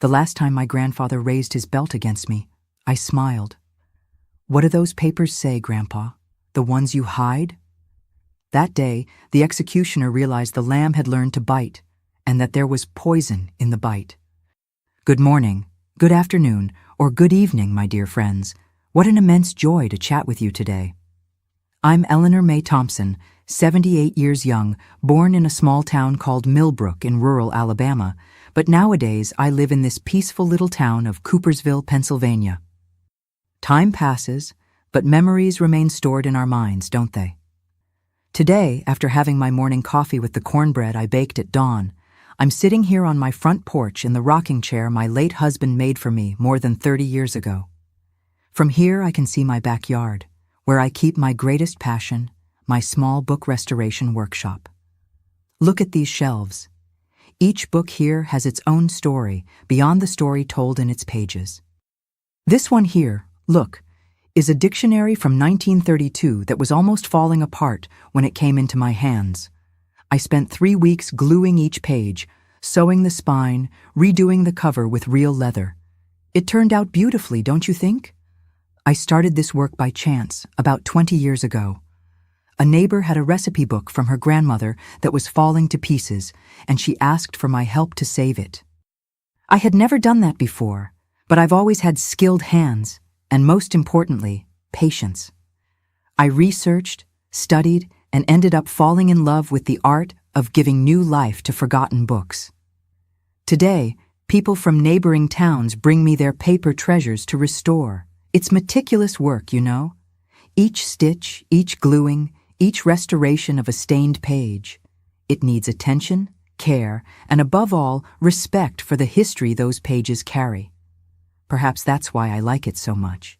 The last time my grandfather raised his belt against me, I smiled. What do those papers say, Grandpa? The ones you hide? That day, the executioner realized the lamb had learned to bite, and that there was poison in the bite. Good morning, good afternoon, or good evening, my dear friends. What an immense joy to chat with you today. I'm Eleanor May Thompson, 78 years young, born in a small town called Millbrook in rural Alabama, but nowadays I live in this peaceful little town of Coopersville, Pennsylvania. Time passes, but memories remain stored in our minds, don't they? Today, after having my morning coffee with the cornbread I baked at dawn, I'm sitting here on my front porch in the rocking chair my late husband made for me more than 30 years ago. From here I can see my backyard, where I keep my greatest passion, my small book restoration workshop. Look at these shelves. Each book here has its own story beyond the story told in its pages. This one here, look, is a dictionary from 1932 that was almost falling apart when it came into my hands. I spent 3 weeks gluing each page, sewing the spine, redoing the cover with real leather. It turned out beautifully, don't you think? I started this work by chance, about 20 years ago. A neighbor had a recipe book from her grandmother that was falling to pieces, and she asked for my help to save it. I had never done that before, but I've always had skilled hands, and most importantly, patience. I researched, studied, and ended up falling in love with the art of giving new life to forgotten books. Today, people from neighboring towns bring me their paper treasures to restore. It's meticulous work, you know. Each stitch, each gluing, each restoration of a stained page. It needs attention, care, and above all, respect for the history those pages carry. Perhaps that's why I like it so much.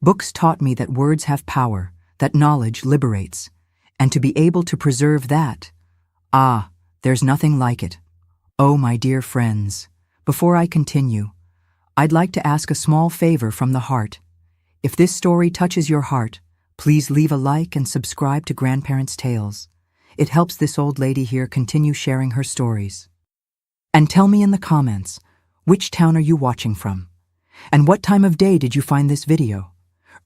Books taught me that words have power, that knowledge liberates, and to be able to preserve that, there's nothing like it. Oh, my dear friends, before I continue, I'd like to ask a small favor from the heart. If this story touches your heart, please leave a like and subscribe to Grandparents' Tales. It helps this old lady here continue sharing her stories. And tell me in the comments, which town are you watching from? And what time of day did you find this video?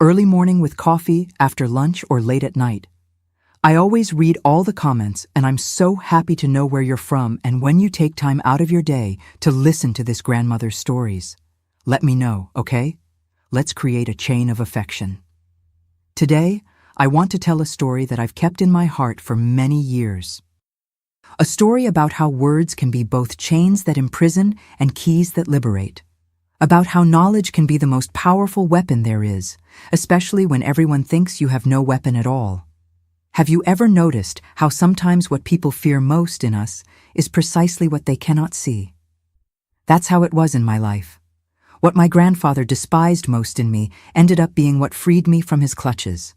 Early morning with coffee, after lunch, or late at night? I always read all the comments, and I'm so happy to know where you're from and when you take time out of your day to listen to this grandmother's stories. Let me know, okay? Let's create a chain of affection. Today, I want to tell a story that I've kept in my heart for many years. A story about how words can be both chains that imprison and keys that liberate. About how knowledge can be the most powerful weapon there is, especially when everyone thinks you have no weapon at all. Have you ever noticed how sometimes what people fear most in us is precisely what they cannot see? That's how it was in my life. What my grandfather despised most in me ended up being what freed me from his clutches.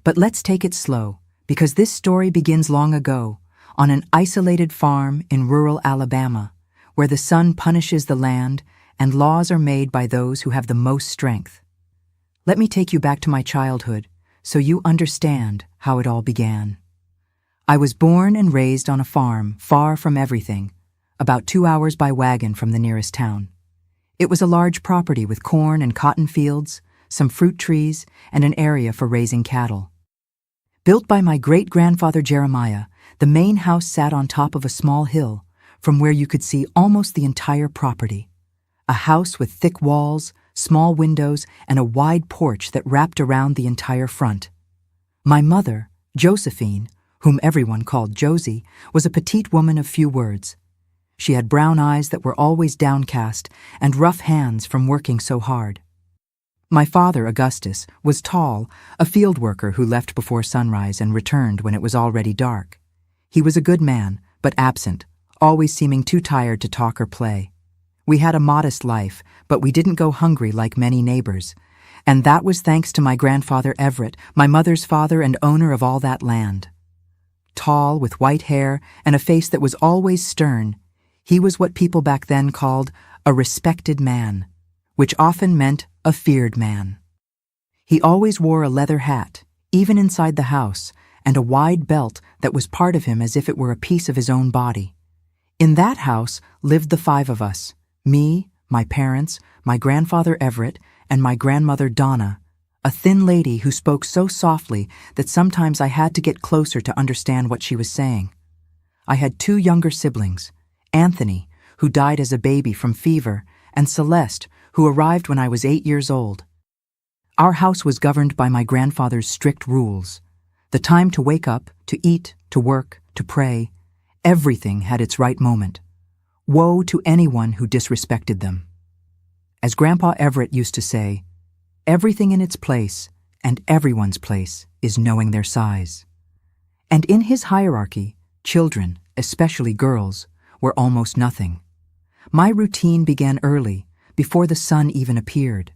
But let's take it slow, because this story begins long ago, on an isolated farm in rural Alabama, where the sun punishes the land and laws are made by those who have the most strength. Let me take you back to my childhood, so you understand how it all began. I was born and raised on a farm far from everything, about 2 hours by wagon from the nearest town. It was a large property with corn and cotton fields, some fruit trees, and an area for raising cattle. Built by my great-grandfather Jeremiah, the main house sat on top of a small hill, from where you could see almost the entire property. A house with thick walls, small windows, and a wide porch that wrapped around the entire front. My mother, Josephine, whom everyone called Josie, was a petite woman of few words. She had brown eyes that were always downcast and rough hands from working so hard. My father, Augustus, was tall, a field worker who left before sunrise and returned when it was already dark. He was a good man, but absent, always seeming too tired to talk or play. We had a modest life, but we didn't go hungry like many neighbors. And that was thanks to my grandfather Everett, my mother's father and owner of all that land. Tall, with white hair and a face that was always stern, he was what people back then called a respected man, which often meant a feared man. He always wore a leather hat, even inside the house, and a wide belt that was part of him as if it were a piece of his own body. In that house lived the 5 of us, Me, my parents, my grandfather Everett, and my grandmother Donna, a thin lady who spoke so softly that sometimes I had to get closer to understand what she was saying. I had 2 younger siblings, Anthony, who died as a baby from fever, and Celeste, who arrived when I was 8 years old. Our house was governed by my grandfather's strict rules. The time to wake up, to eat, to work, to pray, everything had its right moment. Woe to anyone who disrespected them. As Grandpa Everett used to say, everything in its place and everyone's place is knowing their size. And in his hierarchy, children, especially girls, were almost nothing. My routine began early, before the sun even appeared.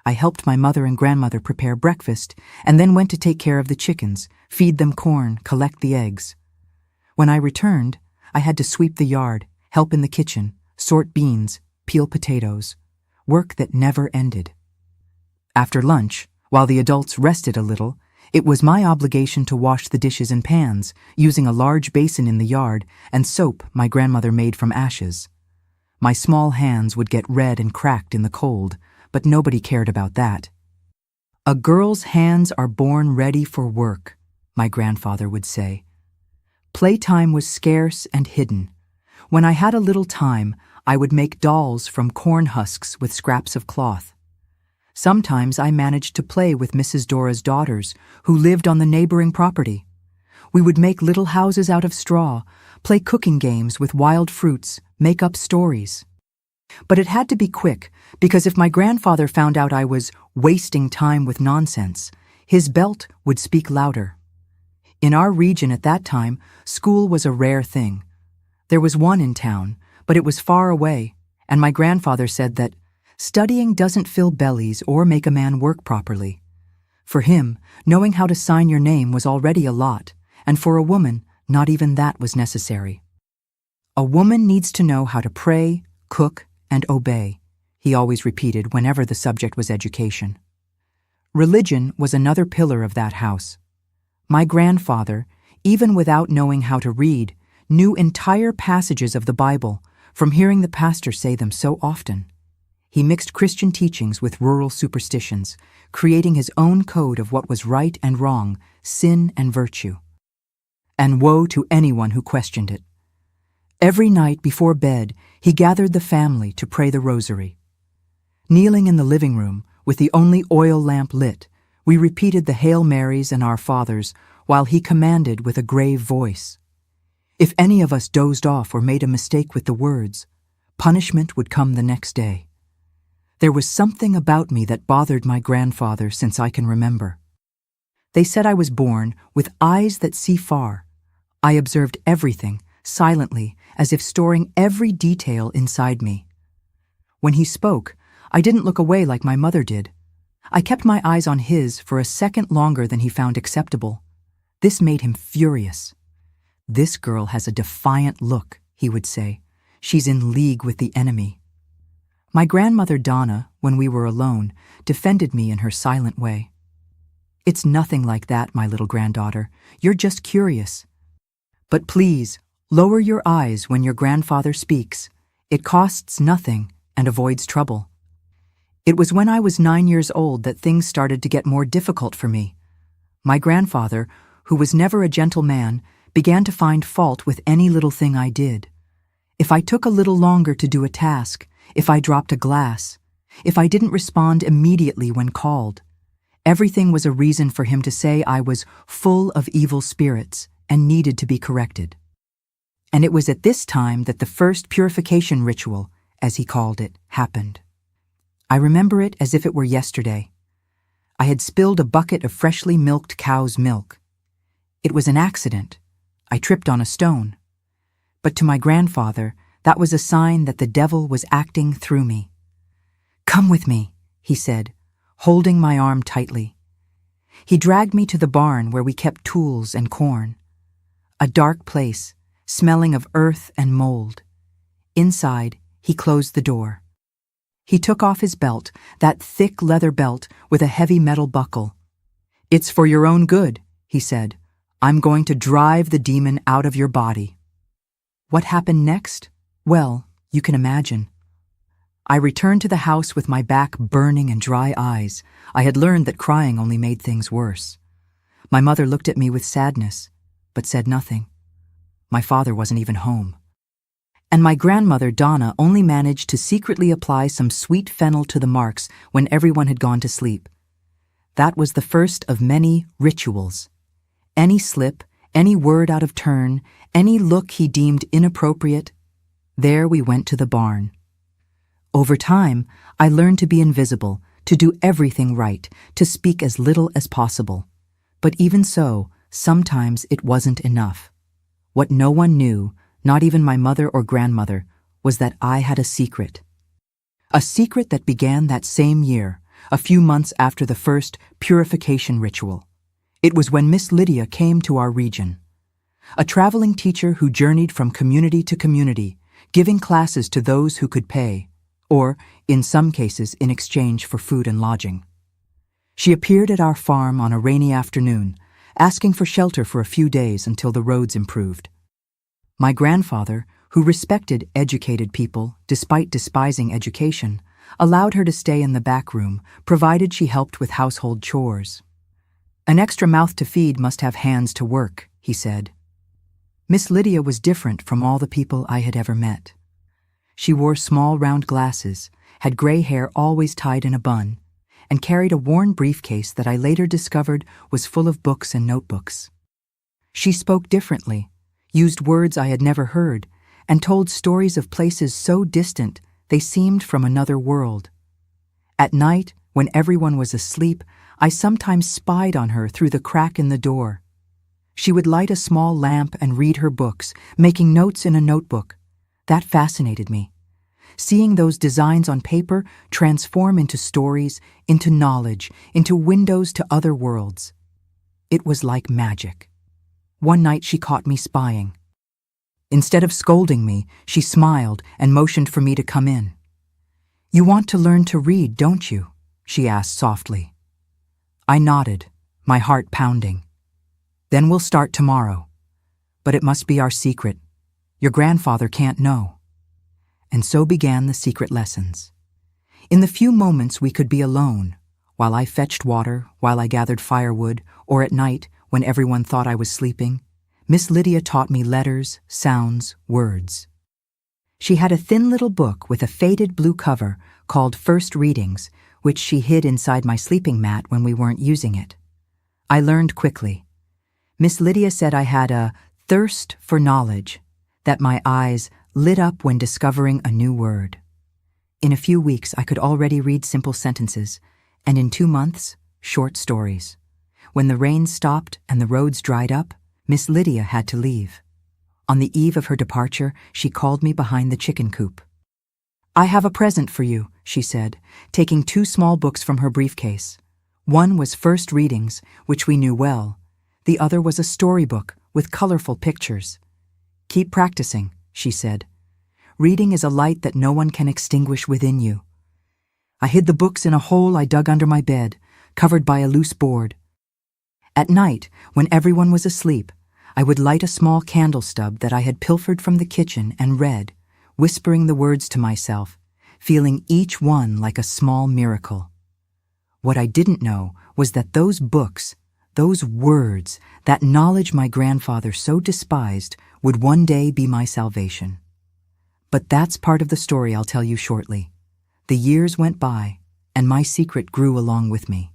I helped my mother and grandmother prepare breakfast and then went to take care of the chickens, feed them corn, collect the eggs. When I returned, I had to sweep the yard, help in the kitchen, sort beans, peel potatoes, work that never ended. After lunch, while the adults rested a little, it was my obligation to wash the dishes and pans, using a large basin in the yard and soap my grandmother made from ashes. My small hands would get red and cracked in the cold, but nobody cared about that. A girl's hands are born ready for work, my grandfather would say. Playtime was scarce and hidden. When I had a little time, I would make dolls from corn husks with scraps of cloth. Sometimes I managed to play with Mrs. Dora's daughters, who lived on the neighboring property. We would make little houses out of straw, play cooking games with wild fruits, make up stories. But it had to be quick, because if my grandfather found out I was wasting time with nonsense, his belt would speak louder. In our region at that time, school was a rare thing. There was one in town, but it was far away, and my grandfather said that studying doesn't fill bellies or make a man work properly. For him, knowing how to sign your name was already a lot, and for a woman, not even that was necessary. A woman needs to know how to pray, cook, and obey, he always repeated whenever the subject was education. Religion was another pillar of that house. My grandfather, even without knowing how to read, knew entire passages of the Bible from hearing the pastor say them so often. He mixed Christian teachings with rural superstitions, creating his own code of what was right and wrong, sin and virtue. And woe to anyone who questioned it. Every night before bed, he gathered the family to pray the rosary. Kneeling in the living room, with the only oil lamp lit, we repeated the Hail Marys and Our Fathers while he commanded with a grave voice. If any of us dozed off or made a mistake with the words, punishment would come the next day. There was something about me that bothered my grandfather since I can remember. They said I was born with eyes that see far. I observed everything, silently, as if storing every detail inside me. When he spoke, I didn't look away like my mother did. I kept my eyes on his for a second longer than he found acceptable. This made him furious. "This girl has a defiant look," he would say. "She's in league with the enemy." My grandmother Donna, when we were alone, defended me in her silent way. "It's nothing like that, my little granddaughter. You're just curious. But please, lower your eyes when your grandfather speaks. It costs nothing and avoids trouble." It was when I was 9 years old that things started to get more difficult for me. My grandfather, who was never a gentle man, began to find fault with any little thing I did. If I took a little longer to do a task, if I dropped a glass, if I didn't respond immediately when called, everything was a reason for him to say I was full of evil spirits and needed to be corrected. And it was at this time that the first purification ritual, as he called it, happened. I remember it as if it were yesterday. I had spilled a bucket of freshly milked cow's milk. It was an accident. I tripped on a stone. But to my grandfather, that was a sign that the devil was acting through me. "Come with me," he said, holding my arm tightly. He dragged me to the barn where we kept tools and corn. A dark place, smelling of earth and mold. Inside, he closed the door. He took off his belt, that thick leather belt with a heavy metal buckle. "It's for your own good," he said. "I'm going to drive the demon out of your body." What happened next? Well, you can imagine. I returned to the house with my back burning and dry eyes. I had learned that crying only made things worse. My mother looked at me with sadness, but said nothing. My father wasn't even home. And my grandmother, Donna, only managed to secretly apply some sweet fennel to the marks when everyone had gone to sleep. That was the first of many rituals. Any slip, any word out of turn, any look he deemed inappropriate, there we went to the barn. Over time, I learned to be invisible, to do everything right, to speak as little as possible. But even so, sometimes it wasn't enough. What no one knew, not even my mother or grandmother, was that I had a secret. A secret that began that same year, a few months after the first purification ritual. It was when Miss Lydia came to our region. A traveling teacher who journeyed from community to community, giving classes to those who could pay, or, in some cases, in exchange for food and lodging. She appeared at our farm on a rainy afternoon, asking for shelter for a few days until the roads improved. My grandfather, who respected educated people despite despising education, allowed her to stay in the back room, provided she helped with household chores. An extra mouth to feed must have hands to work, he said. Miss Lydia was different from all the people I had ever met. She wore small round glasses, had gray hair always tied in a bun, and carried a worn briefcase that I later discovered was full of books and notebooks. She spoke differently, used words I had never heard, and told stories of places so distant they seemed from another world. At night, when everyone was asleep, I sometimes spied on her through the crack in the door. She would light a small lamp and read her books, making notes in a notebook. That fascinated me. Seeing those designs on paper transform into stories, into knowledge, into windows to other worlds. It was like magic. One night she caught me spying. Instead of scolding me, she smiled and motioned for me to come in. "You want to learn to read, don't you?" she asked softly. I nodded, my heart pounding. "Then we'll start tomorrow. But it must be our secret. Your grandfather can't know." And so began the secret lessons. In the few moments we could be alone, while I fetched water, while I gathered firewood, or at night, when everyone thought I was sleeping, Miss Lydia taught me letters, sounds, words. She had a thin little book with a faded blue cover called First Readings, which she hid inside my sleeping mat when we weren't using it. I learned quickly. Miss Lydia said I had a thirst for knowledge, that my eyes lit up when discovering a new word. In a few weeks, I could already read simple sentences, and in 2 months, short stories. When the rain stopped and the roads dried up, Miss Lydia had to leave. On the eve of her departure, she called me behind the chicken coop. "I have a present for you," she said, taking 2 small books from her briefcase. One was First Readings, which we knew well. The other was a storybook with colorful pictures. "Keep practicing," she said. "Reading is a light that no one can extinguish within you." I hid the books in a hole I dug under my bed, covered by a loose board. At night, when everyone was asleep, I would light a small candle stub that I had pilfered from the kitchen and read, whispering the words to myself, feeling each one like a small miracle. What I didn't know was that those books, those words, that knowledge my grandfather so despised, would one day be my salvation. But that's part of the story I'll tell you shortly. The years went by, and my secret grew along with me.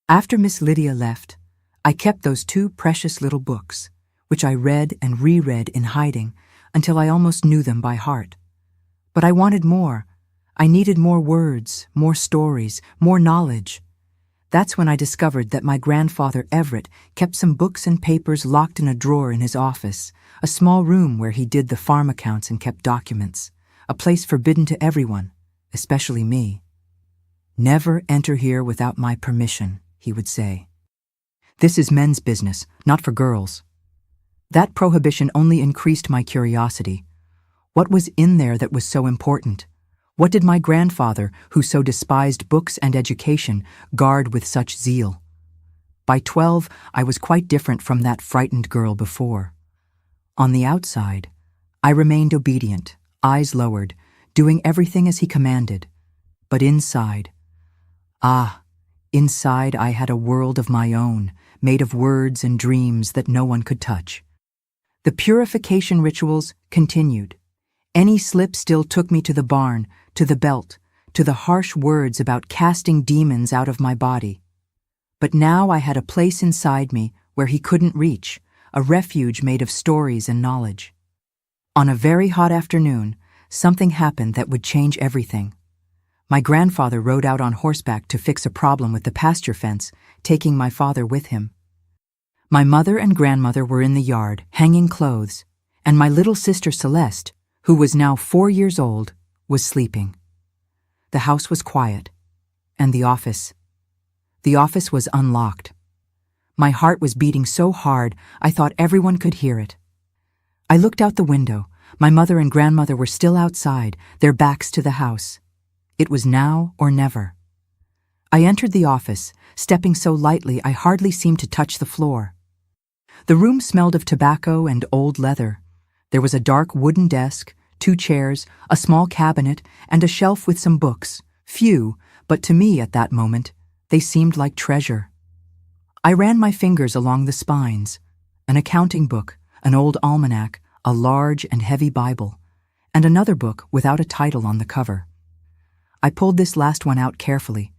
After Miss Lydia left, I kept those 2 precious little books, which I read and reread in hiding until I almost knew them by heart. But I wanted more. I needed more words, more stories, more knowledge. That's when I discovered that my grandfather Everett kept some books and papers locked in a drawer in his office, a small room where he did the farm accounts and kept documents, a place forbidden to everyone, especially me. "Never enter here without my permission," he would say. "This is men's business, not for girls." That prohibition only increased my curiosity. What was in there that was so important? What did my grandfather, who so despised books and education, guard with such zeal? By 12, I was quite different from that frightened girl before. On the outside, I remained obedient, eyes lowered, doing everything as he commanded. But inside, inside I had a world of my own, made of words and dreams that no one could touch. The purification rituals continued. Any slip still took me to the barn, to the belt, to the harsh words about casting demons out of my body. But now I had a place inside me where he couldn't reach, a refuge made of stories and knowledge. On a very hot afternoon, something happened that would change everything. My grandfather rode out on horseback to fix a problem with the pasture fence, taking my father with him. My mother and grandmother were in the yard, hanging clothes, and my little sister Celeste, who was now 4 years old, was sleeping. The house was quiet, and the office was unlocked. My heart was beating so hard I thought everyone could hear it. I looked out the window. My mother and grandmother were still outside, their backs to the house. It was now or never. I entered the office, stepping so lightly I hardly seemed to touch the floor. The room smelled of tobacco and old leather. There was a dark wooden desk, 2 chairs, a small cabinet, and a shelf with some books. Few, but to me at that moment, they seemed like treasure. I ran my fingers along the spines. An accounting book, an old almanac, a large and heavy Bible, and another book without a title on the cover. I pulled this last one out carefully.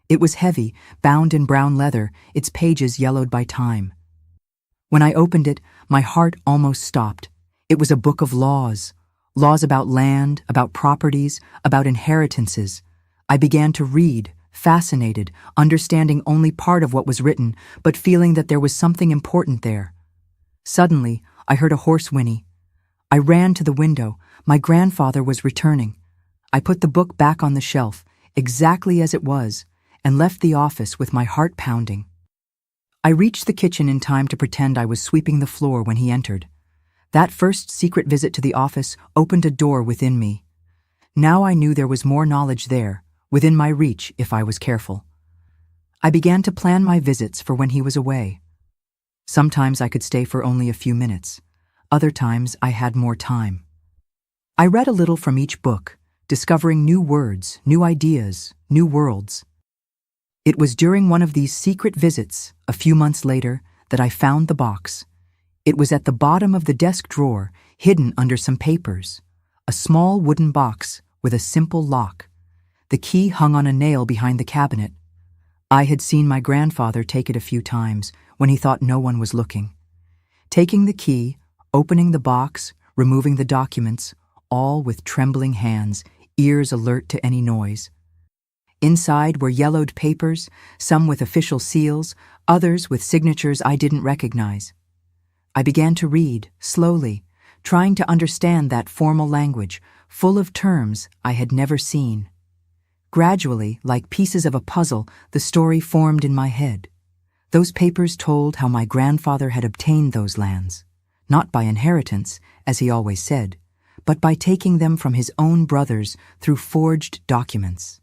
It was heavy, bound in brown leather, its pages yellowed by time. When I opened it, my heart almost stopped. It was a book of laws. Laws about land, about properties, about inheritances. I began to read, fascinated, understanding only part of what was written, but feeling that there was something important there. Suddenly, I heard a horse whinny. I ran to the window. My grandfather was returning. I put the book back on the shelf, exactly as it was, and left the office with my heart pounding. I reached the kitchen in time to pretend I was sweeping the floor when he entered. That first secret visit to the office opened a door within me. Now I knew there was more knowledge there, within my reach if I was careful. I began to plan my visits for when he was away. Sometimes I could stay for only a few minutes. Other times I had more time. I read a little from each book, discovering new words, new ideas, new worlds. It was during one of these secret visits, a few months later, that I found the box. It was at the bottom of the desk drawer, hidden under some papers. A small wooden box with a simple lock. The key hung on a nail behind the cabinet. I had seen my grandfather take it a few times when he thought no one was looking. Taking the key, opening the box, removing the documents, all with trembling hands, ears alert to any noise. Inside were yellowed papers, some with official seals, others with signatures I didn't recognize. I began to read, slowly, trying to understand that formal language, full of terms I had never seen. Gradually, like pieces of a puzzle, the story formed in my head. Those papers told how my grandfather had obtained those lands, not by inheritance, as he always said, but by taking them from his own brothers through forged documents.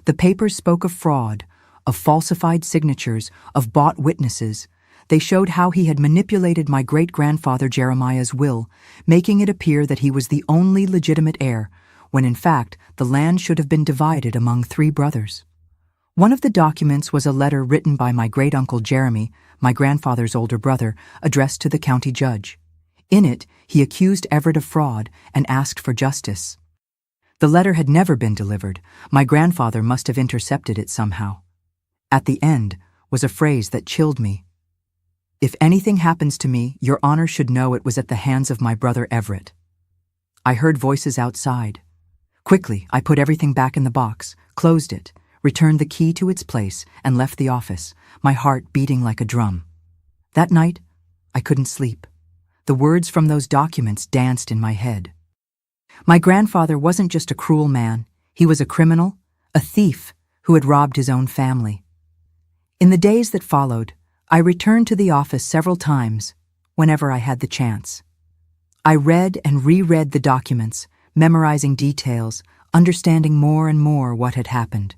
The papers spoke of fraud, of falsified signatures, of bought witnesses. They showed how he had manipulated my great-grandfather Jeremiah's will, making it appear that he was the only legitimate heir, when in fact the land should have been divided among 3 brothers. One of the documents was a letter written by my great-uncle Jeremy, my grandfather's older brother, addressed to the county judge. In it, he accused Everett of fraud and asked for justice. The letter had never been delivered. My grandfather must have intercepted it somehow. At the end was a phrase that chilled me. "If anything happens to me, your honor should know it was at the hands of my brother Everett." I heard voices outside. Quickly, I put everything back in the box, closed it, returned the key to its place, and left the office, my heart beating like a drum. That night, I couldn't sleep. The words from those documents danced in my head. My grandfather wasn't just a cruel man. He was a criminal, a thief who had robbed his own family. In the days that followed, I returned to the office several times, whenever I had the chance. I read and reread the documents, memorizing details, understanding more and more what had happened.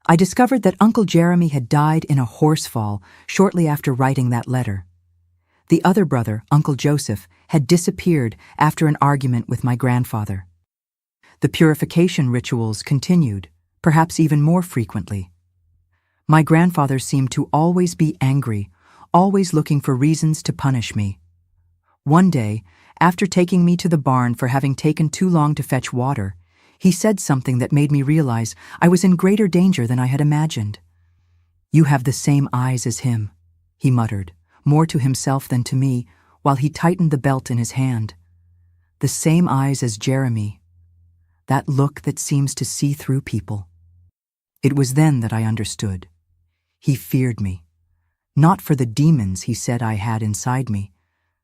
I discovered that Uncle Jeremy had died in a horse fall shortly after writing that letter. The other brother, Uncle Joseph, had disappeared after an argument with my grandfather. The purification rituals continued, perhaps even more frequently. My grandfather seemed to always be angry, always looking for reasons to punish me. One day, after taking me to the barn for having taken too long to fetch water, he said something that made me realize I was in greater danger than I had imagined. "You have the same eyes as him," he muttered, more to himself than to me, while he tightened the belt in his hand. "The same eyes as Jeremy. That look that seems to see through people." It was then that I understood. He feared me. Not for the demons he said I had inside me,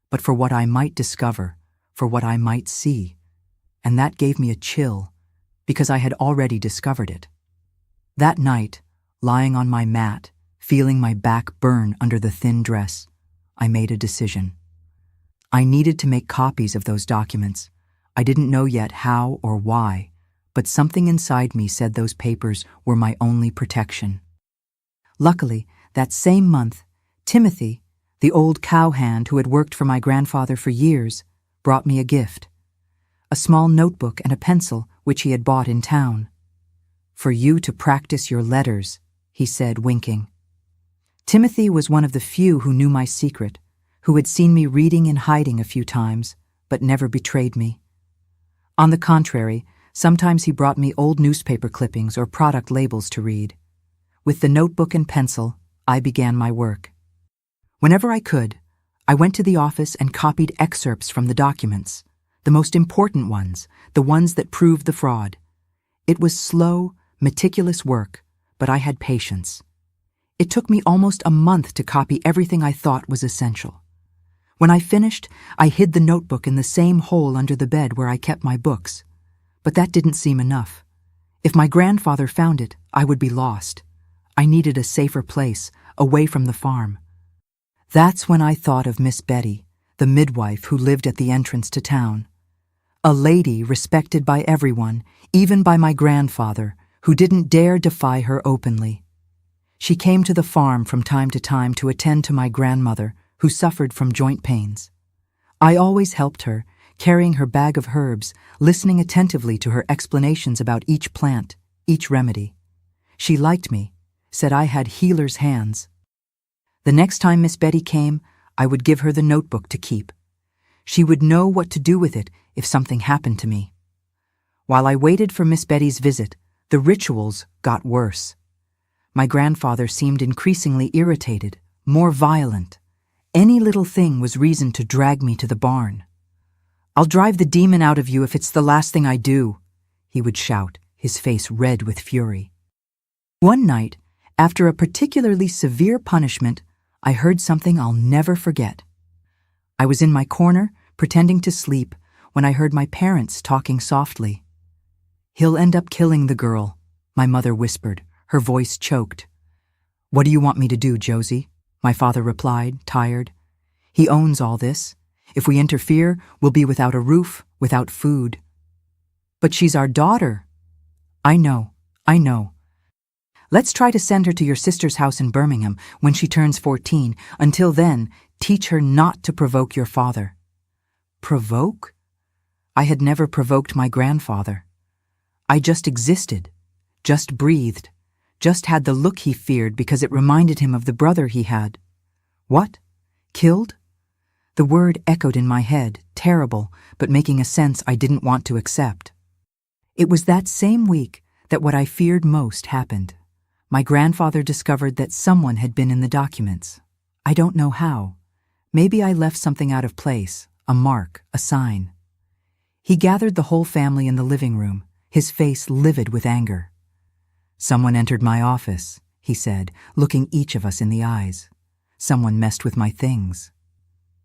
but for what I might discover, for what I might see. And that gave me a chill, because I had already discovered it. That night, lying on my mat, feeling my back burn under the thin dress, I made a decision. I needed to make copies of those documents. I didn't know yet how or why, but something inside me said those papers were my only protection. Luckily, that same month, Timothy, the old cowhand who had worked for my grandfather for years, brought me a gift. A small notebook and a pencil which he had bought in town. "For you to practice your letters," he said, winking. Timothy was one of the few who knew my secret, who had seen me reading in hiding a few times, but never betrayed me. On the contrary, sometimes he brought me old newspaper clippings or product labels to read. With the notebook and pencil, I began my work. Whenever I could, I went to the office and copied excerpts from the documents, the most important ones, the ones that proved the fraud. It was slow, meticulous work, but I had patience. It took me almost a month to copy everything I thought was essential. When I finished, I hid the notebook in the same hole under the bed where I kept my books. But that didn't seem enough. If my grandfather found it, I would be lost. I needed a safer place, away from the farm. That's when I thought of Miss Betty, the midwife who lived at the entrance to town. A lady respected by everyone, even by my grandfather, who didn't dare defy her openly. She came to the farm from time to time to attend to my grandmother, who suffered from joint pains. I always helped her, carrying her bag of herbs, listening attentively to her explanations about each plant, each remedy. She liked me, said I had healer's hands. The next time Miss Betty came, I would give her the notebook to keep. She would know what to do with it if something happened to me. While I waited for Miss Betty's visit, the rituals got worse. My grandfather seemed increasingly irritated, more violent. Any little thing was reason to drag me to the barn. "I'll drive the demon out of you if it's the last thing I do," he would shout, his face red with fury. One night, after a particularly severe punishment, I heard something I'll never forget. I was in my corner, pretending to sleep, when I heard my parents talking softly. "He'll end up killing the girl," my mother whispered, her voice choked. "What do you want me to do, Josie?" my father replied, tired. "He owns all this. If we interfere, we'll be without a roof, without food." "But she's our daughter." I know. "Let's try to send her to your sister's house in Birmingham when she turns 14. Until then, teach her not to provoke your father." Provoke? I had never provoked my grandfather. I just existed, just breathed, just had the look he feared because it reminded him of the brother he had. What? Killed? The word echoed in my head, terrible, but making a sense I didn't want to accept. It was that same week that what I feared most happened. My grandfather discovered that someone had been in the documents. I don't know how. Maybe I left something out of place, a mark, a sign. He gathered the whole family in the living room, his face livid with anger. "Someone entered my office," he said, looking each of us in the eyes. "Someone messed with my things."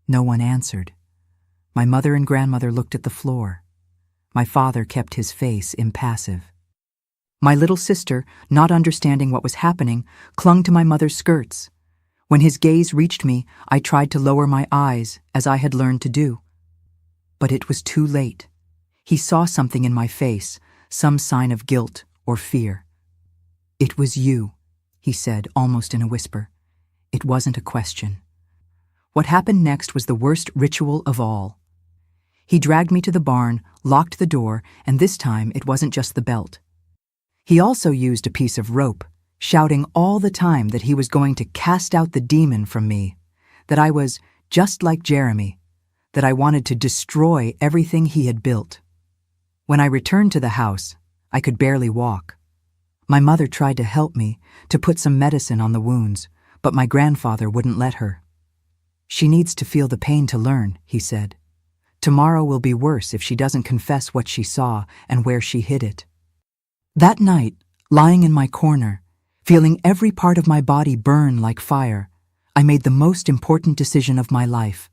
No one answered. My mother and grandmother looked at the floor. My father kept his face impassive. My little sister, not understanding what was happening, clung to my mother's skirts. When his gaze reached me, I tried to lower my eyes, as I had learned to do. But it was too late. He saw something in my face, some sign of guilt or fear. "It was you," he said, almost in a whisper. It wasn't a question. What happened next was the worst ritual of all. He dragged me to the barn, locked the door, and this time it wasn't just the belt. He also used a piece of rope, shouting all the time that he was going to cast out the demon from me, that I was just like Jeremy, that I wanted to destroy everything he had built. When I returned to the house, I could barely walk. My mother tried to help me, to put some medicine on the wounds, but my grandfather wouldn't let her. "She needs to feel the pain to learn," he said. "Tomorrow will be worse if she doesn't confess what she saw and where she hid it." That night, lying in my corner, feeling every part of my body burn like fire, I made the most important decision of my life.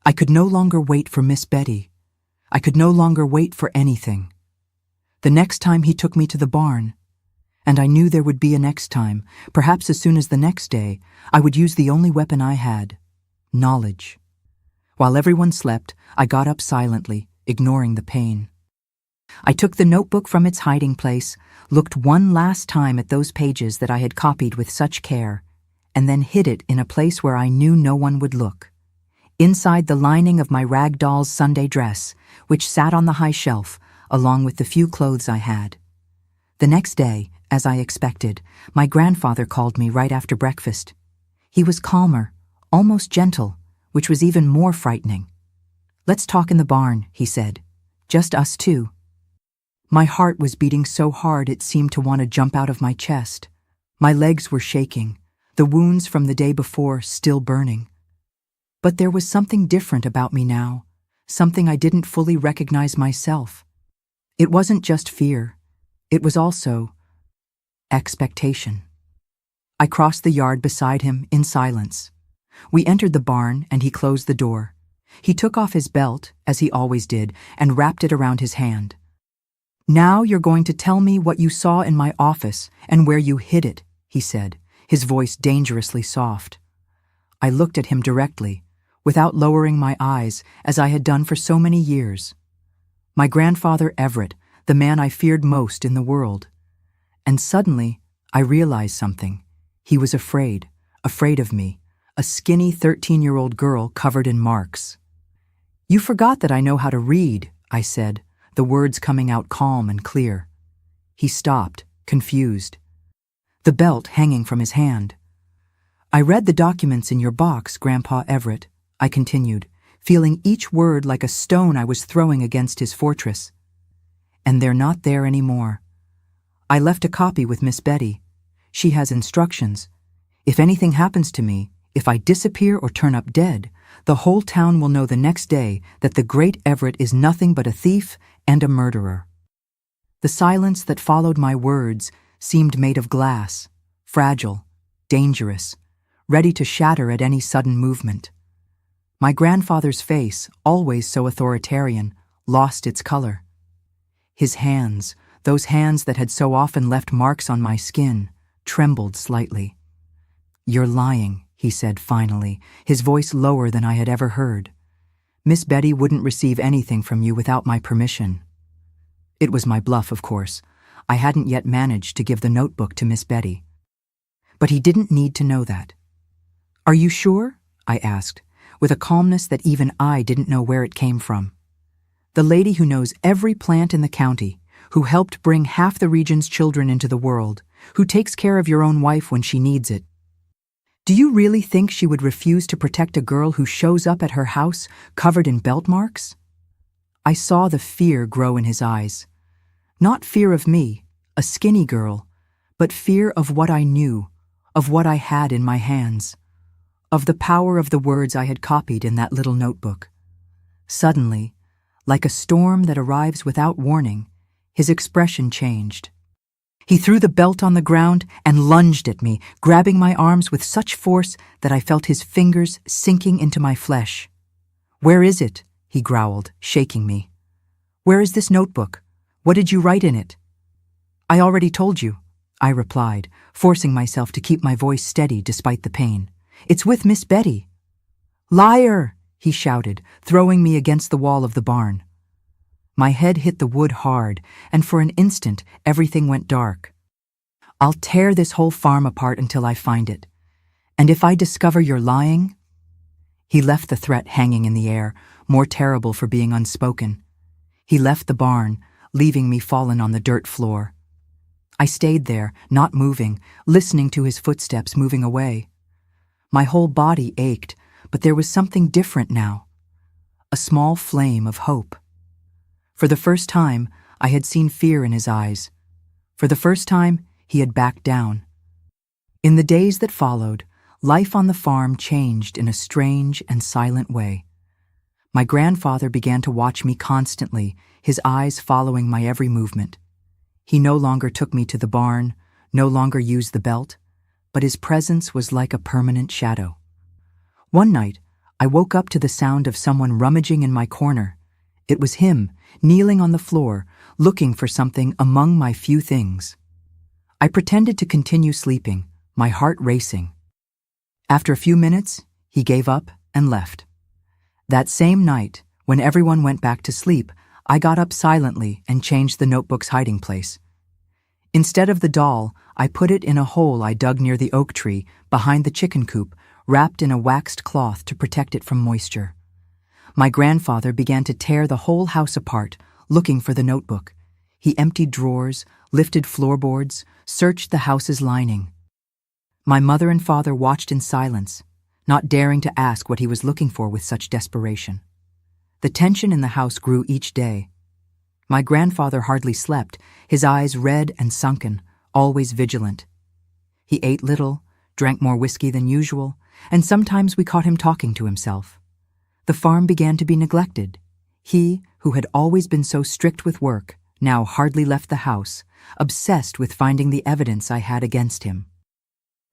I could no longer wait for Miss Betty. I could no longer wait for anything. The next time he took me to the barn, and I knew there would be a next time, perhaps as soon as the next day, I would use the only weapon I had: knowledge. While everyone slept, I got up silently, ignoring the pain. I took the notebook from its hiding place, looked one last time at those pages that I had copied with such care, and then hid it in a place where I knew no one would look, inside the lining of my rag doll's Sunday dress, which sat on the high shelf, along with the few clothes I had. The next day, as I expected, my grandfather called me right after breakfast. He was calmer, almost gentle, which was even more frightening. "Let's talk in the barn," he said. "Just us two." My heart was beating so hard it seemed to want to jump out of my chest. My legs were shaking, the wounds from the day before still burning. But there was something different about me now, something I didn't fully recognize myself. It wasn't just fear, it was also expectation. I crossed the yard beside him in silence. We entered the barn and he closed the door. He took off his belt, as he always did, and wrapped it around his hand. "Now you're going to tell me what you saw in my office and where you hid it," he said, his voice dangerously soft. I looked at him directly, without lowering my eyes, as I had done for so many years. My grandfather Everett, the man I feared most in the world. And suddenly, I realized something. He was afraid of me, a skinny 13-year-old girl covered in marks. "You forgot that I know how to read," I said, the words coming out calm and clear. He stopped, confused, the belt hanging from his hand. "I read the documents in your box, Grandpa Everett," I continued, feeling each word like a stone I was throwing against his fortress. "And they're not there anymore. I left a copy with Miss Betty. She has instructions. If anything happens to me, if I disappear or turn up dead, the whole town will know the next day that the great Everett is nothing but a thief and a murderer." The silence that followed my words seemed made of glass, fragile, dangerous, ready to shatter at any sudden movement. My grandfather's face, always so authoritarian, lost its color. His hands, those hands that had so often left marks on my skin, trembled slightly. "You're lying," he said finally, his voice lower than I had ever heard. "Miss Betty wouldn't receive anything from you without my permission." It was my bluff, of course. I hadn't yet managed to give the notebook to Miss Betty. But he didn't need to know that. "Are you sure?" I asked, with a calmness that even I didn't know where it came from. "The lady who knows every plant in the county, who helped bring half the region's children into the world, who takes care of your own wife when she needs it. Do you really think she would refuse to protect a girl who shows up at her house covered in belt marks?" I saw the fear grow in his eyes. Not fear of me, a skinny girl, but fear of what I knew, of what I had in my hands, of the power of the words I had copied in that little notebook. Suddenly, like a storm that arrives without warning, his expression changed. He threw the belt on the ground and lunged at me, grabbing my arms with such force that I felt his fingers sinking into my flesh. "Where is it?" he growled, shaking me. "Where is this notebook? What did you write in it?" "I already told you," I replied, forcing myself to keep my voice steady despite the pain. "It's with Miss Betty." "Liar!" he shouted, throwing me against the wall of the barn. My head hit the wood hard, and for an instant everything went dark. "I'll tear this whole farm apart until I find it. And if I discover you're lying—" He left the threat hanging in the air, more terrible for being unspoken. He left the barn, leaving me fallen on the dirt floor. I stayed there, not moving, listening to his footsteps moving away. My whole body ached, but there was something different now. A small flame of hope. For the first time, I had seen fear in his eyes. For the first time, he had backed down. In the days that followed, life on the farm changed in a strange and silent way. My grandfather began to watch me constantly, his eyes following my every movement. He no longer took me to the barn, no longer used the belt, but his presence was like a permanent shadow. One night, I woke up to the sound of someone rummaging in my corner. It was him, kneeling on the floor, looking for something among my few things. I pretended to continue sleeping, my heart racing. After a few minutes, he gave up and left. That same night, when everyone went back to sleep, I got up silently and changed the notebook's hiding place. Instead of the doll, I put it in a hole I dug near the oak tree, behind the chicken coop, wrapped in a waxed cloth to protect it from moisture. My grandfather began to tear the whole house apart, looking for the notebook. He emptied drawers, lifted floorboards, searched the house's lining. My mother and father watched in silence, not daring to ask what he was looking for with such desperation. The tension in the house grew each day. My grandfather hardly slept, his eyes red and sunken, always vigilant. He ate little, drank more whiskey than usual, and sometimes we caught him talking to himself. The farm began to be neglected. He, who had always been so strict with work, now hardly left the house, obsessed with finding the evidence I had against him.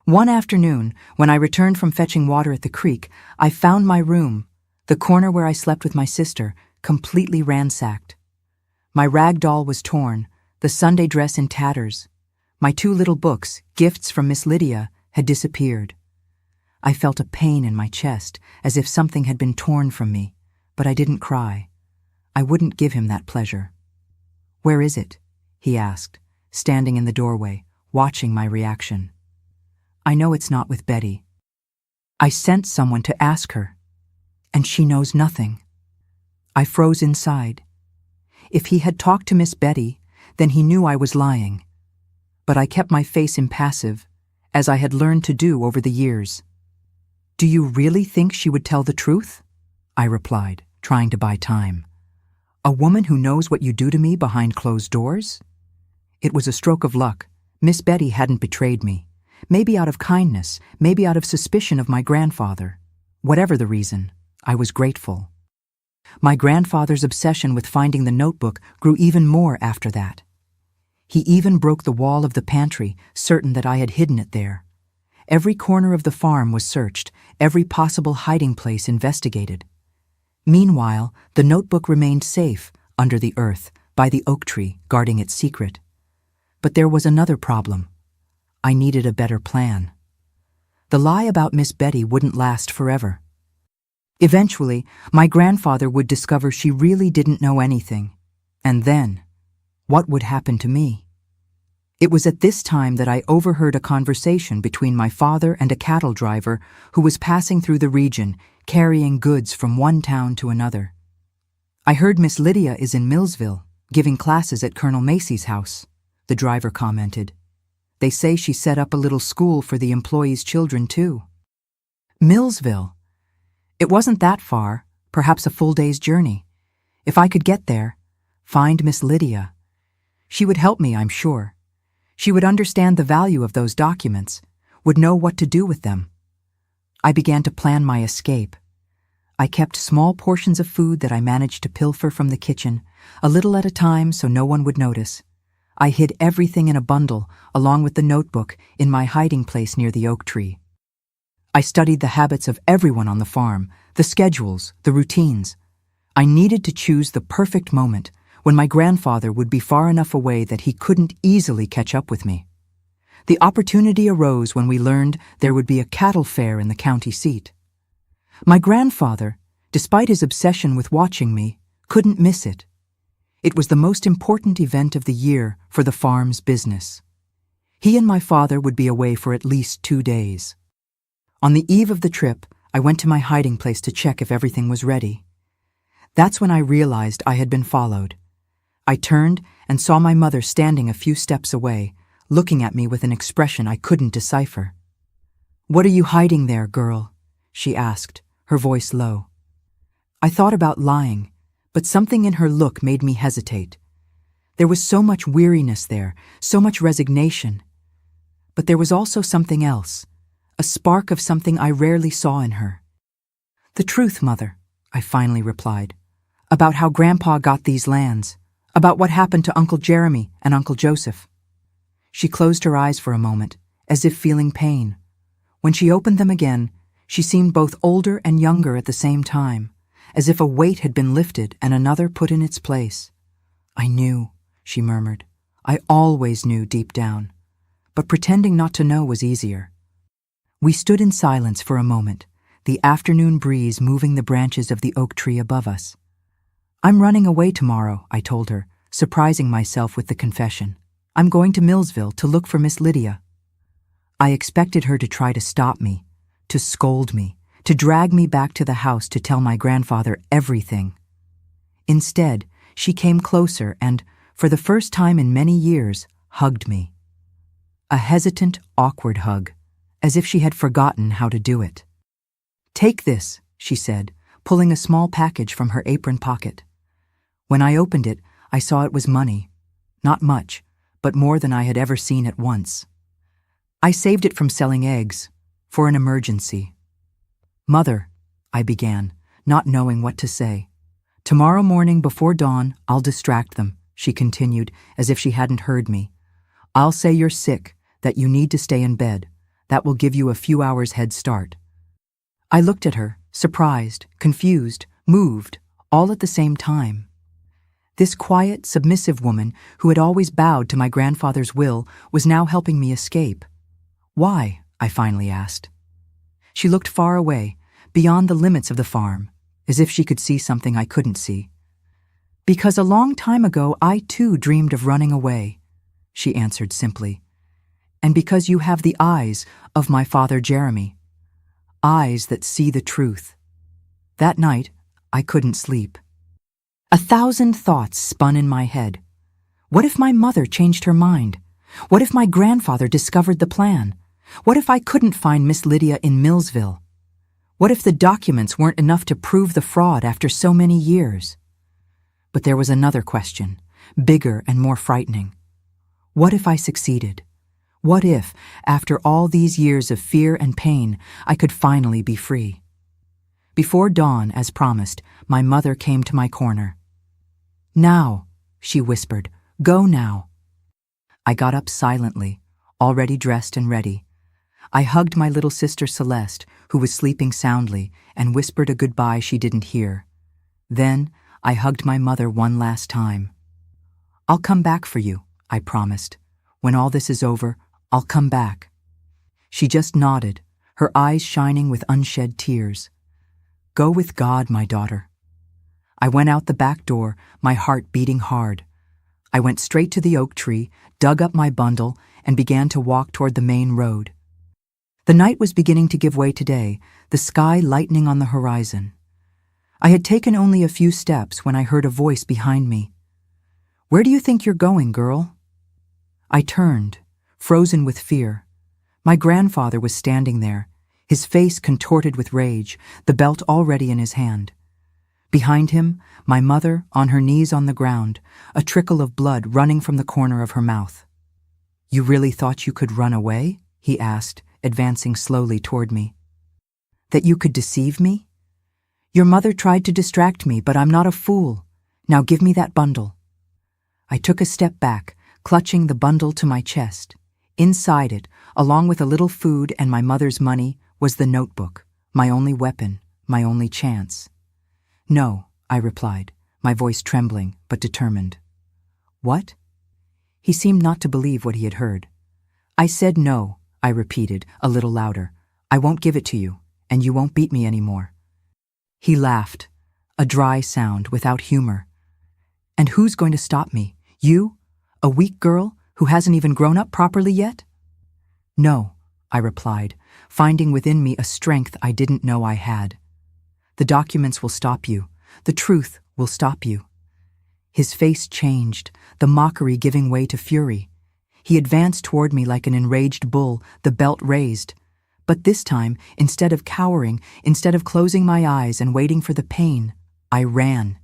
One afternoon, when I returned from fetching water at the creek, I found my room, the corner where I slept with my sister, completely ransacked. My rag doll was torn, the Sunday dress in tatters. My 2 little books, gifts from Miss Lydia, had disappeared. I felt a pain in my chest, as if something had been torn from me, but I didn't cry. I wouldn't give him that pleasure. "Where is it?" he asked, standing in the doorway, watching my reaction. "I know it's not with Betty. I sent someone to ask her, and she knows nothing." I froze inside. If he had talked to Miss Betty, then he knew I was lying. But I kept my face impassive, as I had learned to do over the years. "Do you really think she would tell the truth?" I replied, trying to buy time. "A woman who knows what you do to me behind closed doors?" It was a stroke of luck. Miss Betty hadn't betrayed me. Maybe out of kindness, maybe out of suspicion of my grandfather. Whatever the reason, I was grateful. My grandfather's obsession with finding the notebook grew even more after that. He even broke the wall of the pantry, certain that I had hidden it there. Every corner of the farm was searched, every possible hiding place investigated. Meanwhile, the notebook remained safe, under the earth, by the oak tree, guarding its secret. But there was another problem. I needed a better plan. The lie about Miss Betty wouldn't last forever. Eventually, my grandfather would discover she really didn't know anything. And then, what would happen to me? It was at this time that I overheard a conversation between my father and a cattle driver who was passing through the region, carrying goods from one town to another. "I heard Miss Lydia is in Millsville, giving classes at Colonel Macy's house," the driver commented. "They say she set up a little school for the employees' children, too." Millsville. It wasn't that far, perhaps a full day's journey. If I could get there, find Miss Lydia. She would help me, I'm sure. She would understand the value of those documents, would know what to do with them. I began to plan my escape. I kept small portions of food that I managed to pilfer from the kitchen, a little at a time so no one would notice. I hid everything in a bundle, along with the notebook, in my hiding place near the oak tree. I studied the habits of everyone on the farm, the schedules, the routines. I needed to choose the perfect moment, when my grandfather would be far enough away that he couldn't easily catch up with me. The opportunity arose when we learned there would be a cattle fair in the county seat. My grandfather, despite his obsession with watching me, couldn't miss it. It was the most important event of the year for the farm's business. He and my father would be away for at least 2 days. On the eve of the trip, I went to my hiding place to check if everything was ready. That's when I realized I had been followed. I turned and saw my mother standing a few steps away, looking at me with an expression I couldn't decipher. "What are you hiding there, girl?" she asked, her voice low. I thought about lying, but something in her look made me hesitate. There was so much weariness there, so much resignation. But there was also something else, a spark of something I rarely saw in her. "The truth, Mother," I finally replied, "about how Grandpa got these lands, about what happened to Uncle Jeremy and Uncle Joseph." She closed her eyes for a moment, as if feeling pain. When she opened them again, she seemed both older and younger at the same time, as if a weight had been lifted and another put in its place. "I knew," she murmured. "I always knew deep down." But pretending not to know was easier. We stood in silence for a moment, the afternoon breeze moving the branches of the oak tree above us. "I'm running away tomorrow," I told her, surprising myself with the confession. "I'm going to Millsville to look for Miss Lydia." I expected her to try to stop me, to scold me, to drag me back to the house to tell my grandfather everything. Instead, she came closer and, for the first time in many years, hugged me. A hesitant, awkward hug, as if she had forgotten how to do it. "Take this," she said, pulling a small package from her apron pocket. When I opened it, I saw it was money. Not much, but more than I had ever seen at once. "I saved it from selling eggs, for an emergency." "Mother," I began, not knowing what to say. "Tomorrow morning before dawn, I'll distract them," she continued, as if she hadn't heard me. "I'll say you're sick, that you need to stay in bed. That will give you a few hours head start." I looked at her, surprised, confused, moved, all at the same time. This quiet, submissive woman who had always bowed to my grandfather's will was now helping me escape. "Why?" I finally asked. She looked far away, beyond the limits of the farm, as if she could see something I couldn't see. "Because a long time ago I too dreamed of running away," she answered simply. "And because you have the eyes of my father Jeremy. Eyes that see the truth." That night, I couldn't sleep. 1,000 thoughts spun in my head. What if my mother changed her mind? What if my grandfather discovered the plan? What if I couldn't find Miss Lydia in Millsville? What if the documents weren't enough to prove the fraud after so many years? But there was another question, bigger and more frightening. What if I succeeded? What if, after all these years of fear and pain, I could finally be free? Before dawn, as promised, my mother came to my corner. "Now," she whispered, "go now." I got up silently, already dressed and ready. I hugged my little sister Celeste, who was sleeping soundly, and whispered a goodbye she didn't hear. Then I hugged my mother one last time. "I'll come back for you," I promised. "When all this is over, I'll come back." She just nodded, her eyes shining with unshed tears. "Go with God, my daughter." I went out the back door, my heart beating hard. I went straight to the oak tree, dug up my bundle, and began to walk toward the main road. The night was beginning to give way to day, the sky lightening on the horizon. I had taken only a few steps when I heard a voice behind me. "Where do you think you're going, girl?" I turned, frozen with fear. My grandfather was standing there, his face contorted with rage, the belt already in his hand. Behind him, my mother, on her knees on the ground, a trickle of blood running from the corner of her mouth. "You really thought you could run away?" he asked, advancing slowly toward me. "That you could deceive me? Your mother tried to distract me, but I'm not a fool. Now give me that bundle." I took a step back, clutching the bundle to my chest. Inside it, along with a little food and my mother's money, was the notebook, my only weapon, my only chance. "No," I replied, my voice trembling but determined. "What?" He seemed not to believe what he had heard. "I said no," I repeated, a little louder. "I won't give it to you, and you won't beat me anymore." He laughed, a dry sound without humor. "And who's going to stop me? You? A weak girl who hasn't even grown up properly yet?" "No," I replied, finding within me a strength I didn't know I had. "The documents will stop you. The truth will stop you." His face changed, the mockery giving way to fury. He advanced toward me like an enraged bull, the belt raised. But this time, instead of cowering, instead of closing my eyes and waiting for the pain, I ran.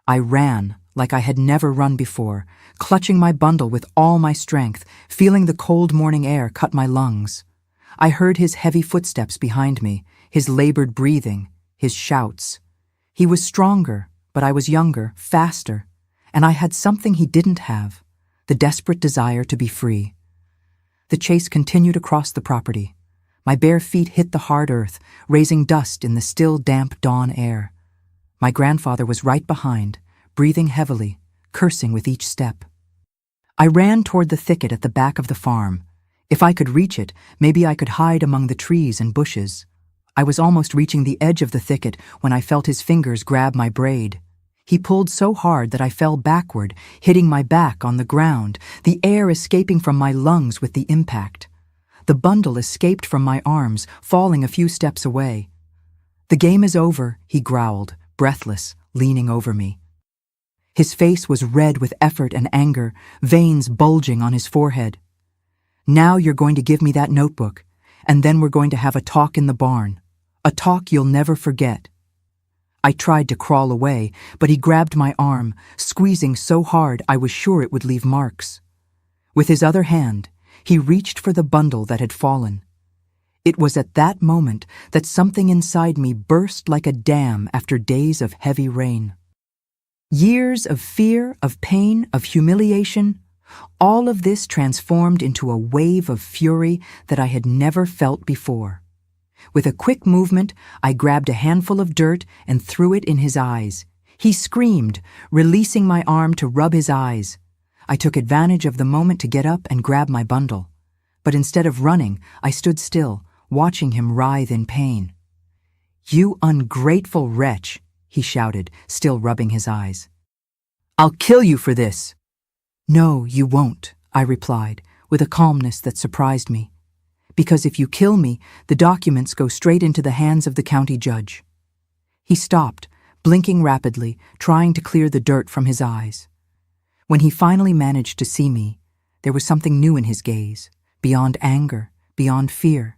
I ran like I had never run before, clutching my bundle with all my strength, feeling the cold morning air cut my lungs. I heard his heavy footsteps behind me, his labored breathing, his shouts. He was stronger, but I was younger, faster, and I had something he didn't have, the desperate desire to be free. The chase continued across the property. My bare feet hit the hard earth, raising dust in the still damp dawn air. My grandfather was right behind, breathing heavily, cursing with each step. I ran toward the thicket at the back of the farm. If I could reach it, maybe I could hide among the trees and bushes. I was almost reaching the edge of the thicket when I felt his fingers grab my braid. He pulled so hard that I fell backward, hitting my back on the ground, the air escaping from my lungs with the impact. The bundle escaped from my arms, falling a few steps away. "The game is over," he growled, breathless, leaning over me. His face was red with effort and anger, veins bulging on his forehead. "Now you're going to give me that notebook, and then we're going to have a talk in the barn. A talk you'll never forget." I tried to crawl away, but he grabbed my arm, squeezing so hard I was sure it would leave marks. With his other hand, he reached for the bundle that had fallen. It was at that moment that something inside me burst like a dam after days of heavy rain. Years of fear, of pain, of humiliation, all of this transformed into a wave of fury that I had never felt before. With a quick movement, I grabbed a handful of dirt and threw it in his eyes. He screamed, releasing my arm to rub his eyes. I took advantage of the moment to get up and grab my bundle. But instead of running, I stood still, watching him writhe in pain. "You ungrateful wretch," he shouted, still rubbing his eyes. "I'll kill you for this." "No, you won't," I replied, with a calmness that surprised me. "Because if you kill me, the documents go straight into the hands of the county judge." He stopped, blinking rapidly, trying to clear the dirt from his eyes. When he finally managed to see me, there was something new in his gaze, beyond anger, beyond fear.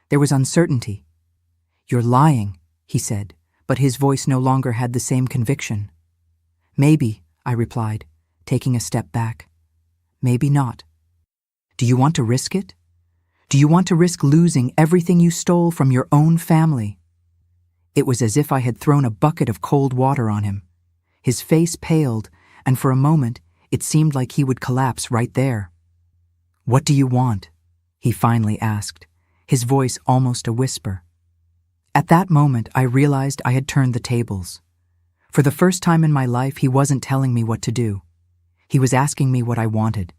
There was uncertainty. "You're lying," he said, but his voice no longer had the same conviction. "Maybe," I replied, taking a step back. "Maybe not. Do you want to risk it? Do you want to risk losing everything you stole from your own family?" It was as if I had thrown a bucket of cold water on him. His face paled, and for a moment it seemed like he would collapse right there. "What do you want?" he finally asked, his voice almost a whisper. At that moment, I realized I had turned the tables. For the first time in my life, he wasn't telling me what to do. He was asking me what I wanted.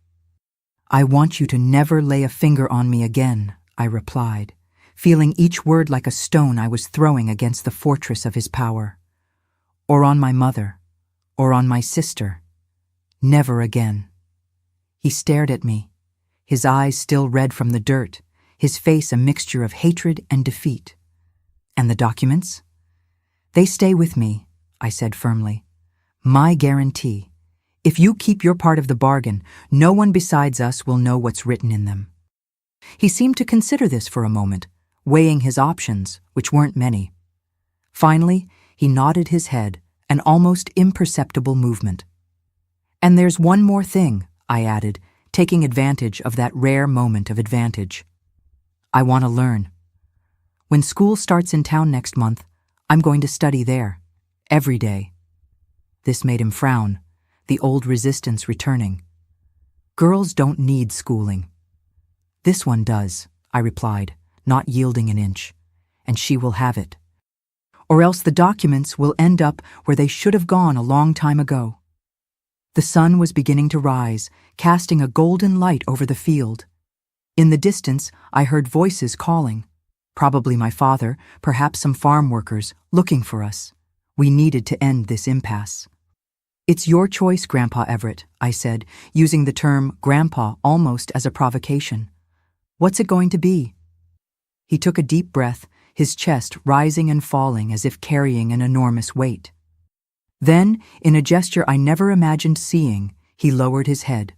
"I want you to never lay a finger on me again," I replied, feeling each word like a stone I was throwing against the fortress of his power. "Or on my mother, or on my sister. Never again." He stared at me, his eyes still red from the dirt, his face a mixture of hatred and defeat. "And the documents?" "They stay with me," I said firmly. "My guarantee. If you keep your part of the bargain, no one besides us will know what's written in them." He seemed to consider this for a moment, weighing his options, which weren't many. Finally, he nodded his head, an almost imperceptible movement. "And there's one more thing," I added, taking advantage of that rare moment of advantage. "I want to learn. When school starts in town next month, I'm going to study there, every day." This made him frown, the old resistance returning. "Girls don't need schooling." "This one does," I replied, not yielding an inch, "and she will have it. Or else the documents will end up where they should have gone a long time ago." The sun was beginning to rise, casting a golden light over the field. In the distance, I heard voices calling. Probably my father, perhaps some farm workers, looking for us. We needed to end this impasse. "It's your choice, Grandpa Everett," I said, using the term grandpa almost as a provocation. "What's it going to be?" He took a deep breath, his chest rising and falling as if carrying an enormous weight. Then, in a gesture I never imagined seeing, he lowered his head.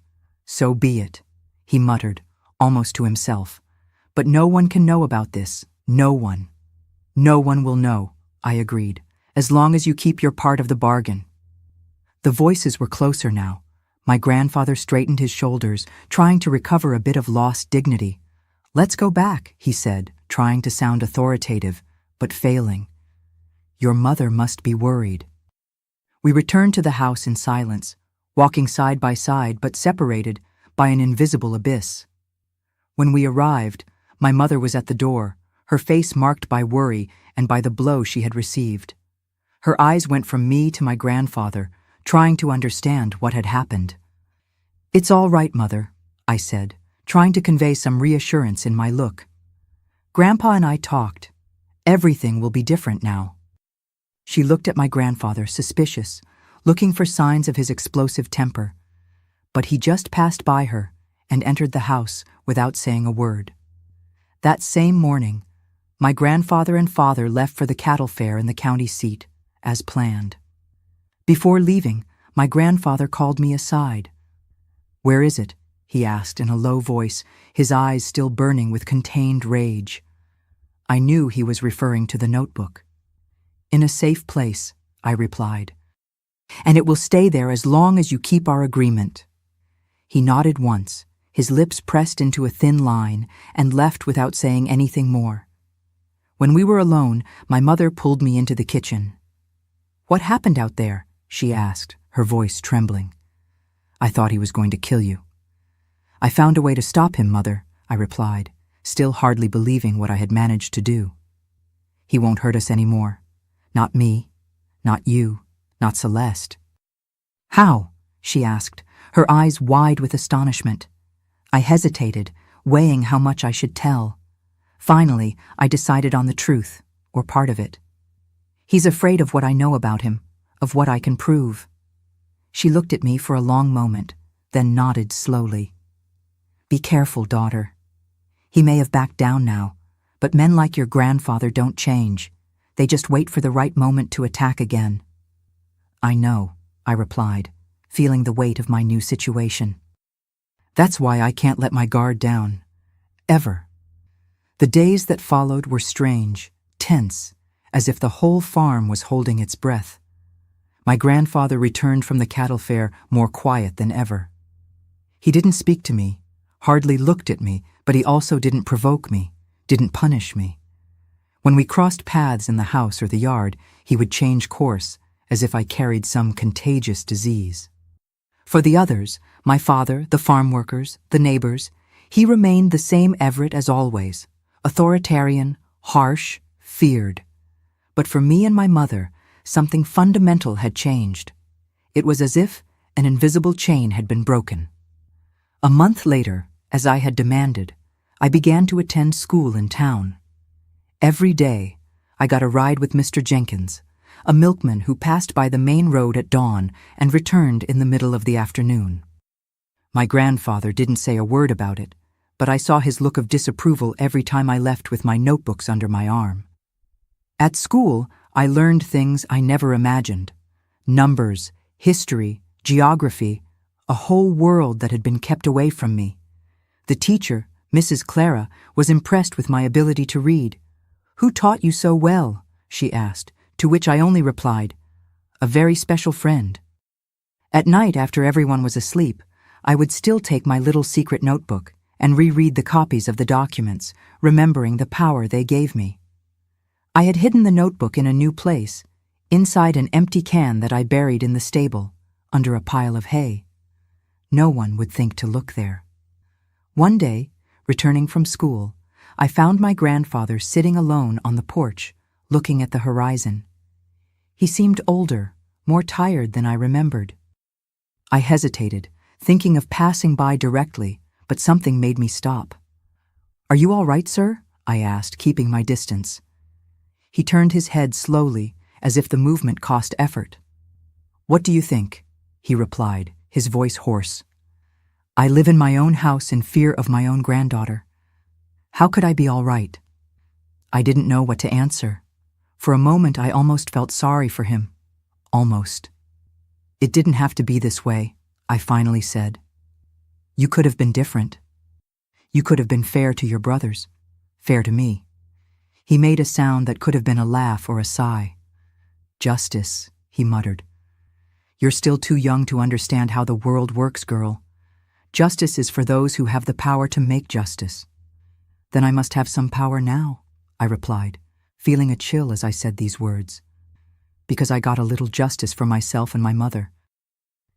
"So be it," he muttered, almost to himself. "But no one can know about this. No one." "No one will know," I agreed, "as long as you keep your part of the bargain." The voices were closer now. My grandfather straightened his shoulders, trying to recover a bit of lost dignity. "Let's go back," he said, trying to sound authoritative, but failing. "Your mother must be worried." We returned to the house in silence, walking side by side but separated by an invisible abyss. When we arrived, my mother was at the door, her face marked by worry and by the blow she had received. Her eyes went from me to my grandfather, trying to understand what had happened. "It's all right, Mother," I said, trying to convey some reassurance in my look. "Grandpa and I talked. Everything will be different now." She looked at my grandfather, suspicious, looking for signs of his explosive temper. But he just passed by her and entered the house without saying a word. That same morning, my grandfather and father left for the cattle fair in the county seat, as planned. Before leaving, my grandfather called me aside. "Where is it?" he asked in a low voice, his eyes still burning with contained rage. I knew he was referring to the notebook. "In a safe place," I replied. "And it will stay there as long as you keep our agreement." He nodded once, his lips pressed into a thin line, and left without saying anything more. When we were alone, my mother pulled me into the kitchen. "What happened out there?" she asked, her voice trembling. "I thought he was going to kill you." "I found a way to stop him, Mother," I replied, still hardly believing what I had managed to do. "He won't hurt us anymore. Not me, not you, not Celeste." "How?" she asked, her eyes wide with astonishment. I hesitated, weighing how much I should tell. Finally, I decided on the truth, or part of it. "He's afraid of what I know about him, of what I can prove." She looked at me for a long moment, then nodded slowly. "Be careful, daughter. He may have backed down now, but men like your grandfather don't change. They just wait for the right moment to attack again." "I know," I replied, feeling the weight of my new situation. "That's why I can't let my guard down. Ever." The days that followed were strange, tense, as if the whole farm was holding its breath. My grandfather returned from the cattle fair more quiet than ever. He didn't speak to me, hardly looked at me, but he also didn't provoke me, didn't punish me. When we crossed paths in the house or the yard, he would change course, as if I carried some contagious disease. For the others, my father, the farm workers, the neighbors, he remained the same Everett as always, authoritarian, harsh, feared. But for me and my mother, something fundamental had changed. It was as if an invisible chain had been broken. A month later, as I had demanded, I began to attend school in town. Every day, I got a ride with Mr. Jenkins, a milkman who passed by the main road at dawn and returned in the middle of the afternoon. My grandfather didn't say a word about it, but I saw his look of disapproval every time I left with my notebooks under my arm. At school, I learned things I never imagined. Numbers, history, geography, a whole world that had been kept away from me. The teacher, Mrs. Clara, was impressed with my ability to read. "Who taught you so well?" she asked, to which I only replied, "A very special friend." At night, after everyone was asleep, I would still take my little secret notebook and reread the copies of the documents, remembering the power they gave me. I had hidden the notebook in a new place, inside an empty can that I buried in the stable, under a pile of hay. No one would think to look there. One day, returning from school, I found my grandfather sitting alone on the porch, looking at the horizon. He seemed older, more tired than I remembered. I hesitated, thinking of passing by directly, but something made me stop. "Are you all right, sir?" I asked, keeping my distance. He turned his head slowly, as if the movement cost effort. "What do you think?" he replied, his voice hoarse. "I live in my own house in fear of my own granddaughter. How could I be all right?" I didn't know what to answer. For a moment I almost felt sorry for him. almost. "It didn't have to be this way," I finally said. "You could have been different. You could have been fair to your brothers, fair to me." He made a sound that could have been a laugh or a sigh. "Justice," he muttered. "You're still too young to understand how the world works, girl. Justice is for those who have the power to make justice." "Then I must have some power now," I replied, feeling a chill as I said these words. "Because I got a little justice for myself and my mother."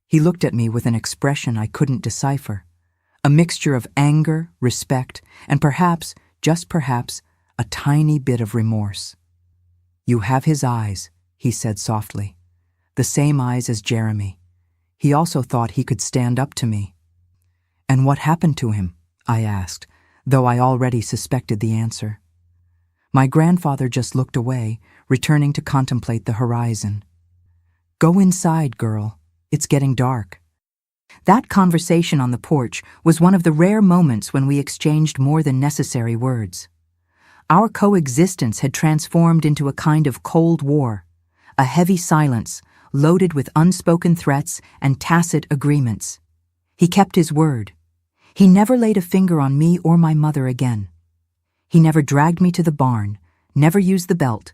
He looked at me with an expression I couldn't decipher, a mixture of anger, respect, and perhaps, just perhaps, a tiny bit of remorse. "You have his eyes," he said softly, "the same eyes as Jeremy. He also thought he could stand up to me." "And what happened to him?" I asked, though I already suspected the answer. My grandfather just looked away, returning to contemplate the horizon. "Go inside, girl. It's getting dark." That conversation on the porch was one of the rare moments when we exchanged more than necessary words. Our coexistence had transformed into a kind of cold war, a heavy silence loaded with unspoken threats and tacit agreements. He kept his word. He never laid a finger on me or my mother again. He never dragged me to the barn, never used the belt.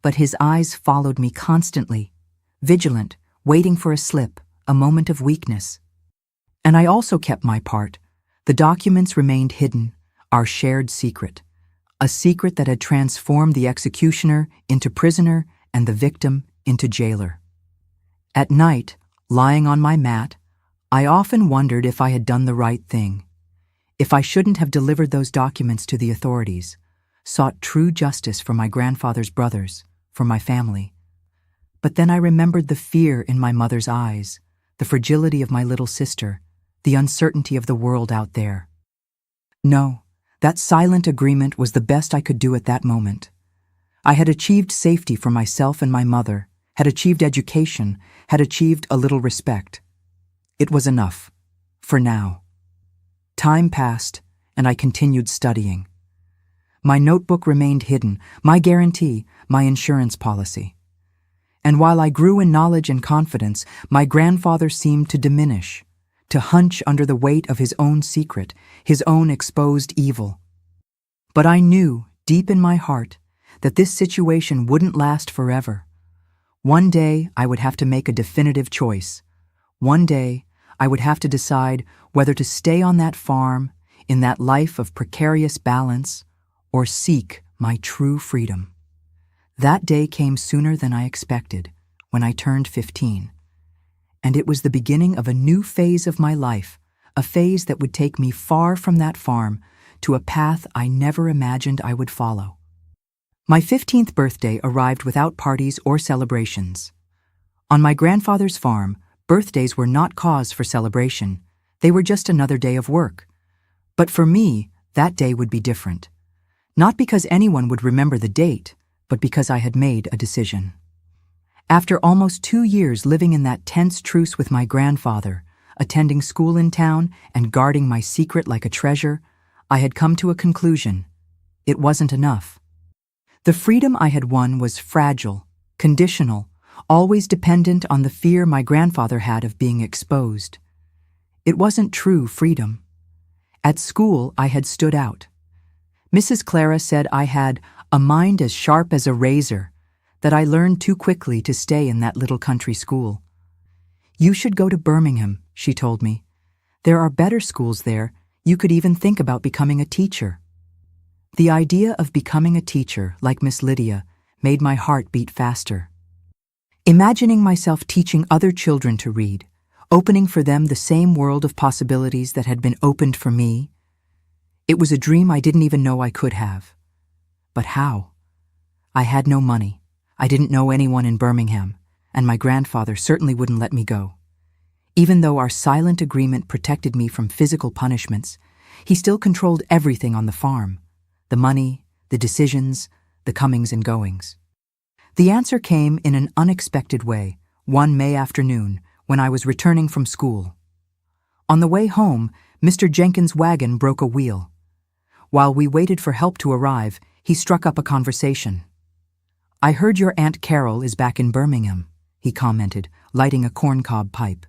But his eyes followed me constantly, vigilant, waiting for a slip, a moment of weakness. And I also kept my part. The documents remained hidden, our shared secret. A secret that had transformed the executioner into prisoner and the victim into jailer. At night, lying on my mat, I often wondered if I had done the right thing, if I shouldn't have delivered those documents to the authorities, sought true justice for my grandfather's brothers, for my family. But then I remembered the fear in my mother's eyes, the fragility of my little sister, the uncertainty of the world out there. No. That silent agreement was the best I could do at that moment. I had achieved safety for myself and my mother, had achieved education, had achieved a little respect. It was enough, for now. Time passed, and I continued studying. My notebook remained hidden, my guarantee, my insurance policy. And while I grew in knowledge and confidence, my grandfather seemed to diminish, to hunch under the weight of his own secret, his own exposed evil. But I knew, deep in my heart, that this situation wouldn't last forever. One day I would have to make a definitive choice. One day I would have to decide whether to stay on that farm, in that life of precarious balance, or seek my true freedom. That day came sooner than I expected, when I turned 15. And it was the beginning of a new phase of my life, a phase that would take me far from that farm to a path I never imagined I would follow. My 15th birthday arrived without parties or celebrations. On my grandfather's farm, birthdays were not cause for celebration. They were just another day of work. But for me, that day would be different. Not because anyone would remember the date, but because I had made a decision. After almost 2 years living in that tense truce with my grandfather, attending school in town and guarding my secret like a treasure, I had come to a conclusion. It wasn't enough. The freedom I had won was fragile, conditional, always dependent on the fear my grandfather had of being exposed. It wasn't true freedom. At school, I had stood out. Mrs. Clara said I had a mind as sharp as a razor, that I learned too quickly to stay in that little country school. "You should go to Birmingham," she told me. "There are better schools there. You could even think about becoming a teacher." The idea of becoming a teacher, like Miss Lydia, made my heart beat faster. Imagining myself teaching other children to read, opening for them the same world of possibilities that had been opened for me, it was a dream I didn't even know I could have. But how? I had no money. I didn't know anyone in Birmingham, and my grandfather certainly wouldn't let me go. Even though our silent agreement protected me from physical punishments, he still controlled everything on the farm, the money, the decisions, the comings and goings. The answer came in an unexpected way, one May afternoon, when I was returning from school. On the way home, Mr. Jenkins' wagon broke a wheel. While we waited for help to arrive, he struck up a conversation. "I heard your Aunt Carol is back in Birmingham," he commented, lighting a corncob pipe.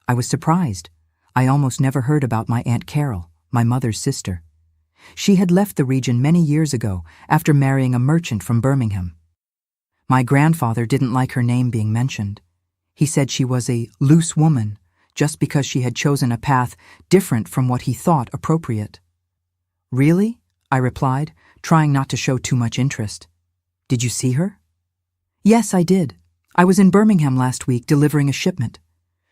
I was surprised. I almost never heard about my Aunt Carol, my mother's sister. She had left the region many years ago after marrying a merchant from Birmingham. My grandfather didn't like her name being mentioned. He said she was a loose woman, just because she had chosen a path different from what he thought appropriate. Really? I replied, trying not to show too much interest. Did you see her? Yes, I did. I was in Birmingham last week delivering a shipment.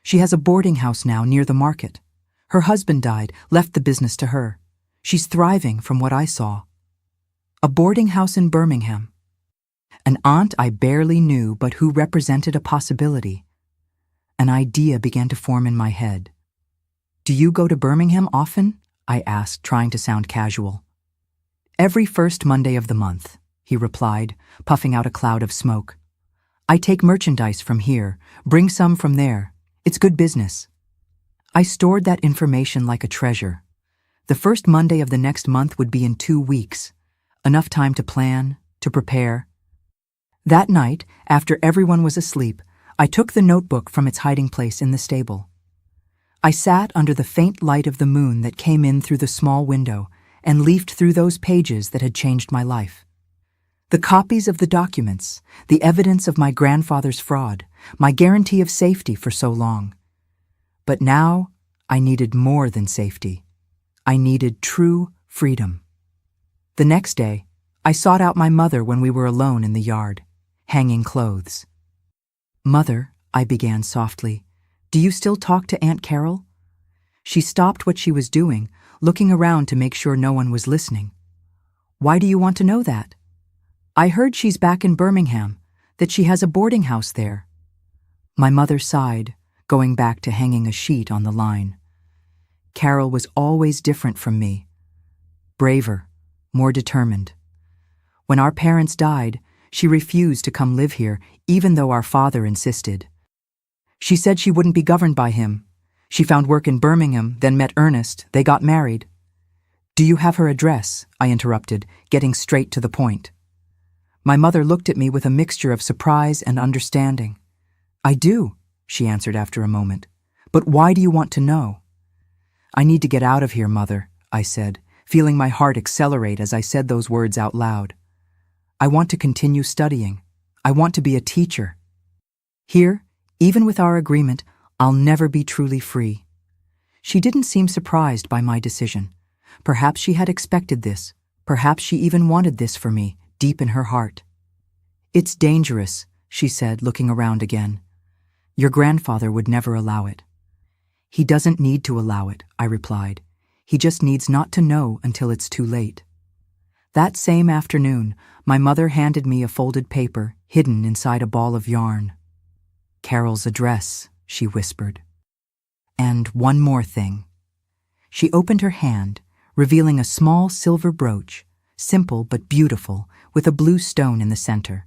She has a boarding house now near the market. Her husband died, left the business to her. She's thriving from what I saw. A boarding house in Birmingham. An aunt I barely knew but who represented a possibility. An idea began to form in my head. Do you go to Birmingham often? I asked, trying to sound casual. Every first Monday of the month, he replied, puffing out a cloud of smoke. I take merchandise from here, bring some from there. It's good business. I stored that information like a treasure. The first Monday of the next month would be in 2 weeks. Enough time to plan, to prepare. That night, after everyone was asleep, I took the notebook from its hiding place in the stable. I sat under the faint light of the moon that came in through the small window and leafed through those pages that had changed my life. The copies of the documents, the evidence of my grandfather's fraud, my guarantee of safety for so long. But now, I needed more than safety. I needed true freedom. The next day, I sought out my mother when we were alone in the yard, hanging clothes. Mother, I began softly, do you still talk to Aunt Carol? She stopped what she was doing, looking around to make sure no one was listening. Why do you want to know that? I heard she's back in Birmingham, that she has a boarding house there. My mother sighed, going back to hanging a sheet on the line. Carol was always different from me. Braver, more determined. When our parents died, she refused to come live here, even though our father insisted. She said she wouldn't be governed by him. She found work in Birmingham, then met Ernest. They got married. Do you have her address? I interrupted, getting straight to the point. My mother looked at me with a mixture of surprise and understanding. I do, she answered after a moment. But why do you want to know? I need to get out of here, Mother, I said, feeling my heart accelerate as I said those words out loud. I want to continue studying. I want to be a teacher. Here, even with our agreement, I'll never be truly free. She didn't seem surprised by my decision. Perhaps she had expected this. Perhaps she even wanted this for me, deep in her heart. It's dangerous, she said, looking around again. Your grandfather would never allow it. He doesn't need to allow it, I replied. He just needs not to know until it's too late. That same afternoon, my mother handed me a folded paper hidden inside a ball of yarn. Carol's address, she whispered. And one more thing. She opened her hand, revealing a small silver brooch, simple but beautiful, with a blue stone in the center.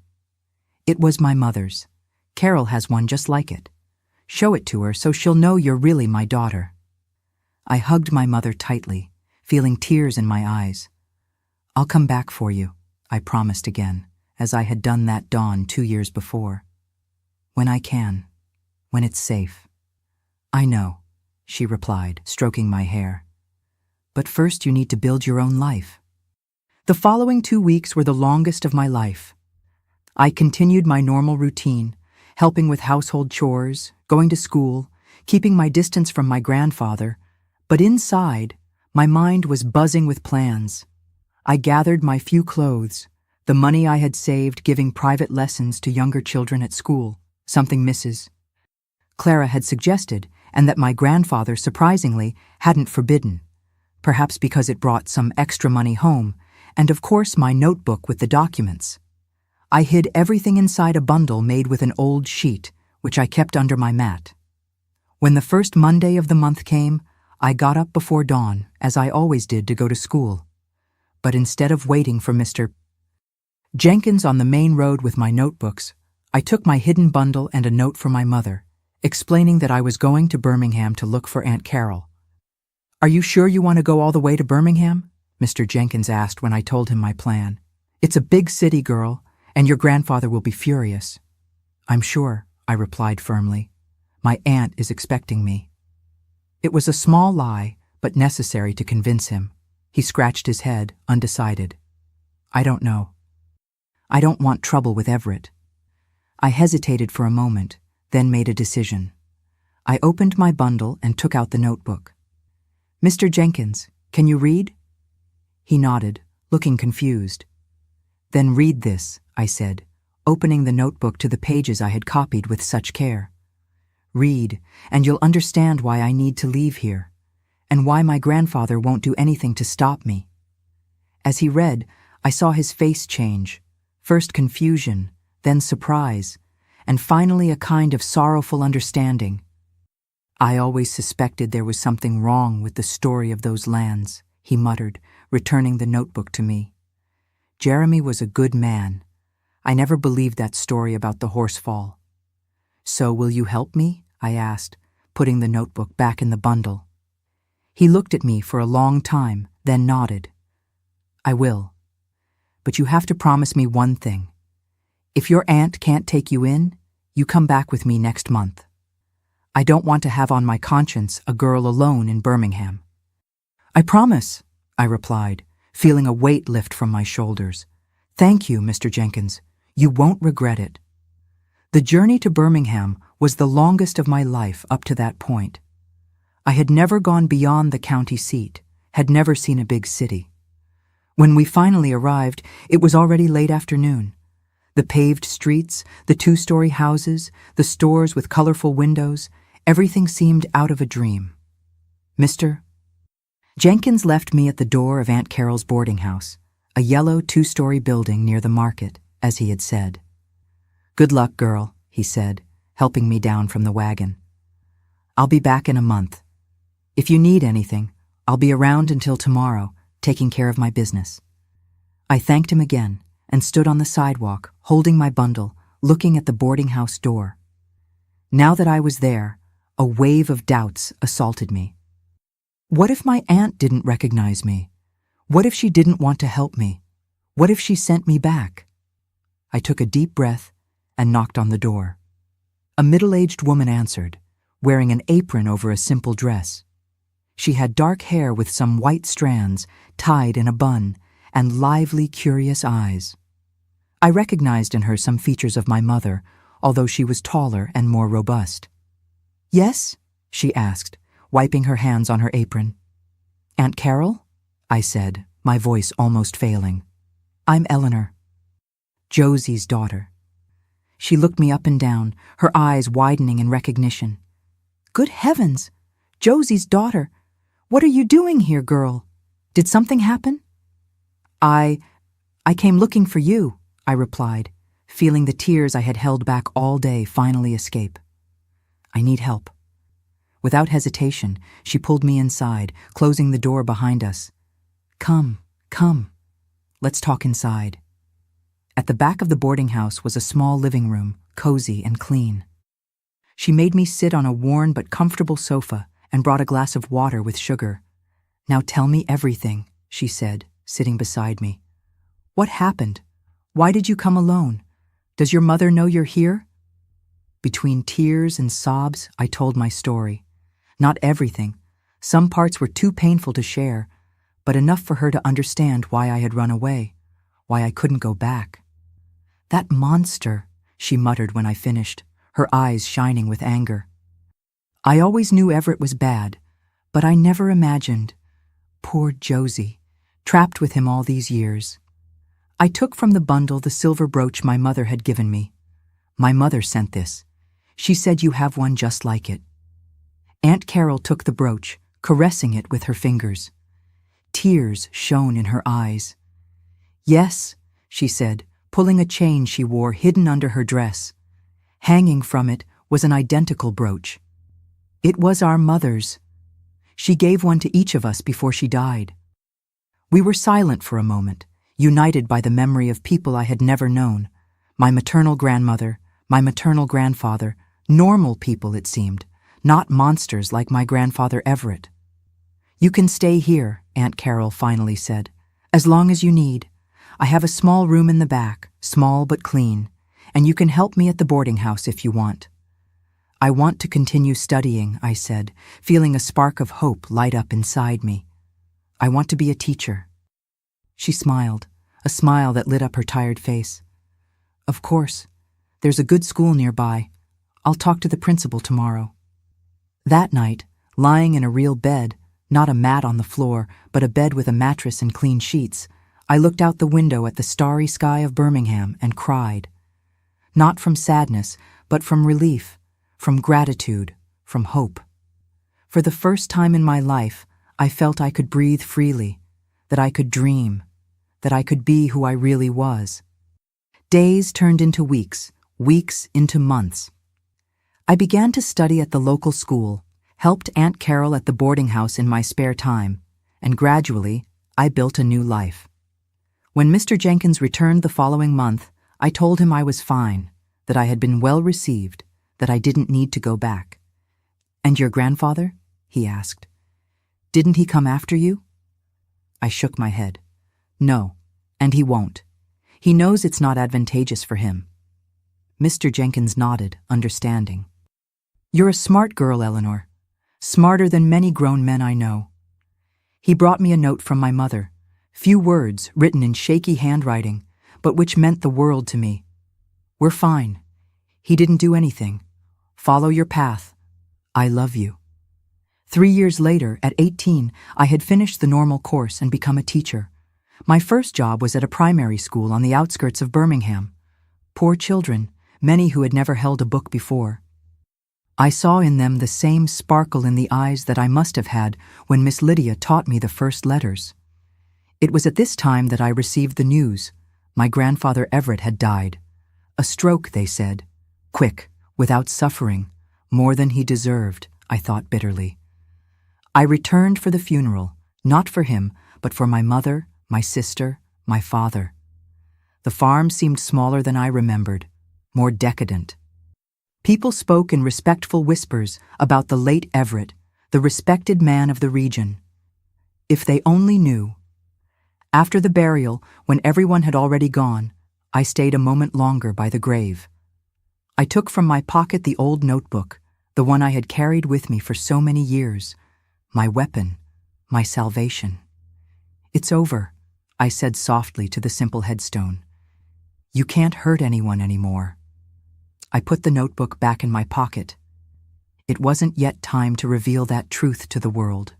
It was my mother's. Carol has one just like it. Show it to her so she'll know you're really my daughter. I hugged my mother tightly, feeling tears in my eyes. I'll come back for you, I promised again, as I had done that dawn 2 years before. When I can, when it's safe. I know, she replied, stroking my hair. But first you need to build your own life. The following 2 weeks were the longest of my life. I continued my normal routine, helping with household chores, going to school, keeping my distance from my grandfather, but inside, my mind was buzzing with plans. I gathered my few clothes, the money I had saved giving private lessons to younger children at school, something Mrs. Clara had suggested, and that my grandfather, surprisingly, hadn't forbidden, perhaps because it brought some extra money home, and of course my notebook with the documents. I hid everything inside a bundle made with an old sheet, which I kept under my mat. When the first Monday of the month came, I got up before dawn, as I always did, to go to school. But instead of waiting for Mr. Jenkins on the main road with my notebooks, I took my hidden bundle and a note from my mother, explaining that I was going to Birmingham to look for Aunt Carol. Are you sure you want to go all the way to Birmingham? Mr. Jenkins asked when I told him my plan. It's a big city, girl, and your grandfather will be furious. I'm sure, I replied firmly. My aunt is expecting me. It was a small lie, but necessary to convince him. He scratched his head, undecided. I don't know. I don't want trouble with Everett. I hesitated for a moment, then made a decision. I opened my bundle and took out the notebook. Mr. Jenkins, can you read? He nodded, looking confused. Then read this, I said, opening the notebook to the pages I had copied with such care. Read, and you'll understand why I need to leave here, and why my grandfather won't do anything to stop me. As he read, I saw his face change, first confusion, then surprise, and finally a kind of sorrowful understanding. I always suspected there was something wrong with the story of those lands, he muttered, returning the notebook to me. Jeremy was a good man. I never believed that story about the horsefall. So will you help me? I asked, putting the notebook back in the bundle. He looked at me for a long time, then nodded. I will. But you have to promise me one thing. If your aunt can't take you in, you come back with me next month. I don't want to have on my conscience a girl alone in Birmingham. I promise, I replied, feeling a weight lift from my shoulders. Thank you, Mr. Jenkins. You won't regret it. The journey to Birmingham was the longest of my life up to that point. I had never gone beyond the county seat, had never seen a big city. When we finally arrived, it was already late afternoon. The paved streets, the two-story houses, the stores with colorful windows, everything seemed out of a dream. Mr. Jenkins left me at the door of Aunt Carol's boarding house, a yellow two-story building near the market, as he had said. Good luck, girl, he said, helping me down from the wagon. I'll be back in a month. If you need anything, I'll be around until tomorrow, taking care of my business. I thanked him again and stood on the sidewalk, holding my bundle, looking at the boarding house door. Now that I was there, a wave of doubts assaulted me. What if my aunt didn't recognize me? What if she didn't want to help me? What if she sent me back? I took a deep breath and knocked on the door. A middle-aged woman answered, wearing an apron over a simple dress. She had dark hair with some white strands tied in a bun and lively, curious eyes. I recognized in her some features of my mother, although she was taller and more robust. Yes? She asked, wiping her hands on her apron. Aunt Carol? I said, my voice almost failing. I'm Eleanor. Josie's daughter. She looked me up and down, her eyes widening in recognition. Good heavens! Josie's daughter! What are you doing here, girl? Did something happen? I came looking for you, I replied, feeling the tears I had held back all day finally escape. I need help. Without hesitation, she pulled me inside, closing the door behind us. Come. Let's talk inside. At the back of the boarding house was a small living room, cozy and clean. She made me sit on a worn but comfortable sofa and brought a glass of water with sugar. Now tell me everything, she said, sitting beside me. What happened? Why did you come alone? Does your mother know you're here? Between tears and sobs, I told my story. Not everything. Some parts were too painful to share, but enough for her to understand why I had run away, why I couldn't go back. That monster, she muttered when I finished, her eyes shining with anger. I always knew Everett was bad, but I never imagined. Poor Josie, trapped with him all these years. I took from the bundle the silver brooch my mother had given me. My mother sent this. She said you have one just like it. Aunt Carol took the brooch, caressing it with her fingers. Tears shone in her eyes. Yes, she said, pulling a chain she wore hidden under her dress. Hanging from it was an identical brooch. It was our mother's. She gave one to each of us before she died. We were silent for a moment, united by the memory of people I had never known. My maternal grandmother, my maternal grandfather, normal people it seemed, not monsters like my grandfather Everett. You can stay here, Aunt Carol finally said, as long as you need. I have a small room in the back, small but clean, and you can help me at the boarding house if you want. I want to continue studying, I said, feeling a spark of hope light up inside me. I want to be a teacher. She smiled, a smile that lit up her tired face. Of course. There's a good school nearby. I'll talk to the principal tomorrow. That night, lying in a real bed, not a mat on the floor, but a bed with a mattress and clean sheets, I looked out the window at the starry sky of Birmingham and cried. Not from sadness, but from relief, from gratitude, from hope. For the first time in my life, I felt I could breathe freely, that I could dream, that I could be who I really was. Days turned into weeks, weeks into months. I began to study at the local school, helped Aunt Carol at the boarding house in my spare time, and gradually, I built a new life. When Mr. Jenkins returned the following month, I told him I was fine, that I had been well received, that I didn't need to go back. "And your grandfather?" he asked. "Didn't he come after you?" I shook my head. "No, and he won't. He knows it's not advantageous for him." Mr. Jenkins nodded, understanding. "You're a smart girl, Eleanor. Smarter than many grown men I know." He brought me a note from my mother, few words written in shaky handwriting, but which meant the world to me. "We're fine. He didn't do anything. Follow your path. I love you." 3 years later, at 18, I had finished the normal course and become a teacher. My first job was at a primary school on the outskirts of Birmingham. Poor children, many who had never held a book before. I saw in them the same sparkle in the eyes that I must have had when Miss Lydia taught me the first letters. It was at this time that I received the news. My grandfather Everett had died. A stroke, they said. Quick, without suffering, more than he deserved, I thought bitterly. I returned for the funeral, not for him, but for my mother, my sister, my father. The farm seemed smaller than I remembered, more decadent. People spoke in respectful whispers about the late Everett, the respected man of the region. If they only knew. After the burial, when everyone had already gone, I stayed a moment longer by the grave. I took from my pocket the old notebook, the one I had carried with me for so many years, my weapon, my salvation. "It's over," I said softly to the simple headstone. "You can't hurt anyone anymore." I put the notebook back in my pocket. It wasn't yet time to reveal that truth to the world.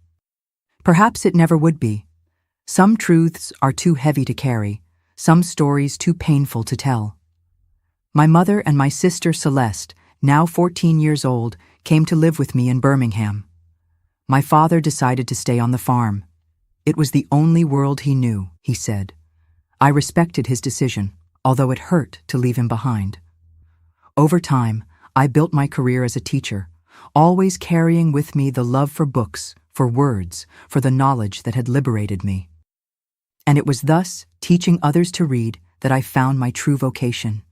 Perhaps it never would be. Some truths are too heavy to carry, some stories too painful to tell. My mother and my sister Celeste, now 14 years old, came to live with me in Birmingham. My father decided to stay on the farm. It was the only world he knew, he said. I respected his decision, although it hurt to leave him behind. Over time, I built my career as a teacher, always carrying with me the love for books, for words, for the knowledge that had liberated me. And it was thus, teaching others to read, that I found my true vocation.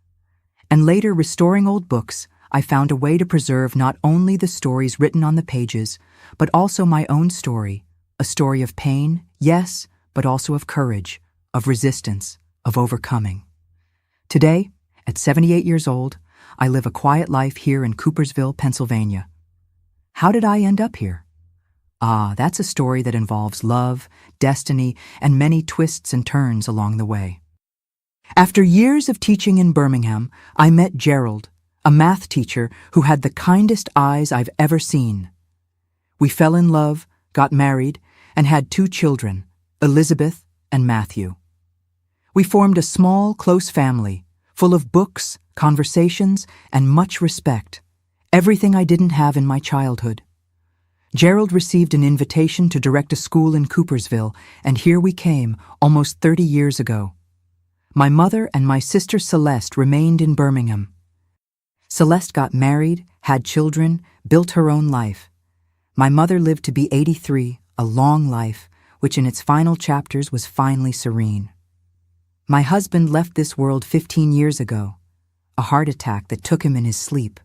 And later, restoring old books, I found a way to preserve not only the stories written on the pages, but also my own story, a story of pain, yes, but also of courage, of resistance, of overcoming. Today, at 78 years old, I live a quiet life here in Coopersville, Pennsylvania. How did I end up here? That's a story that involves love, destiny, and many twists and turns along the way. After years of teaching in Birmingham, I met Gerald, a math teacher who had the kindest eyes I've ever seen. We fell in love, got married, and had 2 children, Elizabeth and Matthew. We formed a small, close family, full of books, conversations, and much respect, everything I didn't have in my childhood. Gerald received an invitation to direct a school in Coopersville, and here we came, almost 30 years ago. My mother and my sister Celeste remained in Birmingham. Celeste got married, had children, built her own life. My mother lived to be 83, a long life, which in its final chapters was finally serene. My husband left this world 15 years ago, a heart attack that took him in his sleep.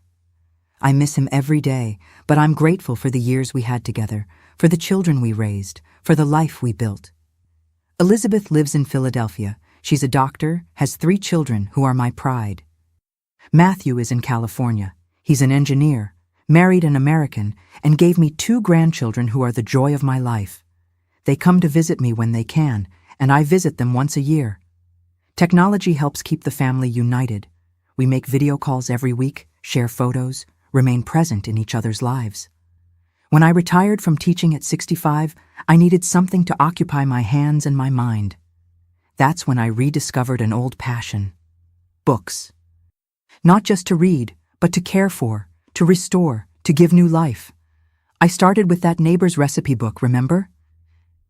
I miss him every day, but I'm grateful for the years we had together, for the children we raised, for the life we built. Elizabeth lives in Philadelphia. She's a doctor, has 3 children who are my pride. Matthew is in California. He's an engineer, married an American, and gave me 2 grandchildren who are the joy of my life. They come to visit me when they can, and I visit them once a year. Technology helps keep the family united. We make video calls every week, share photos, remain present in each other's lives. When I retired from teaching at 65, I needed something to occupy my hands and my mind. That's when I rediscovered an old passion: books. Not just to read, but to care for, to restore, to give new life. I started with that neighbor's recipe book, remember?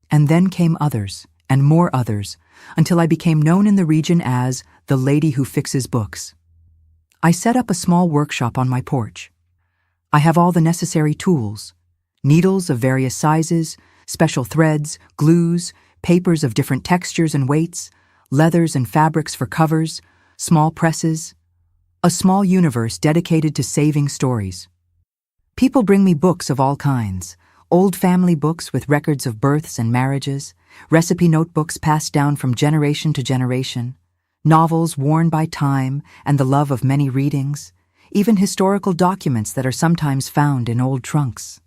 And then came others, and more others, until I became known in the region as the lady who fixes books. I set up a small workshop on my porch. I have all the necessary tools: needles of various sizes, special threads, glues, papers of different textures and weights, leathers and fabrics for covers, small presses. A small universe dedicated to saving stories. People bring me books of all kinds: old family books with records of births and marriages, recipe notebooks passed down from generation to generation, novels worn by time and the love of many readings, even historical documents that are sometimes found in old trunks.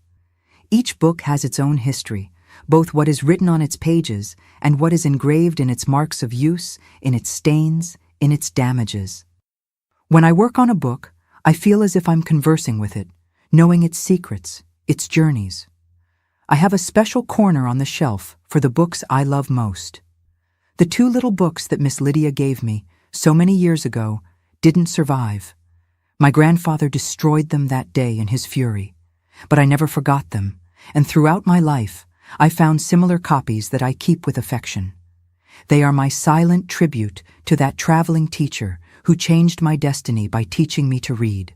Each book has its own history, both what is written on its pages and what is engraved in its marks of use, in its stains, in its damages. When I work on a book, I feel as if I'm conversing with it, knowing its secrets, its journeys. I have a special corner on the shelf for the books I love most. The 2 little books that Miss Lydia gave me so many years ago didn't survive. My grandfather destroyed them that day in his fury, but I never forgot them, and throughout my life, I found similar copies that I keep with affection. They are my silent tribute to that traveling teacher who changed my destiny by teaching me to read.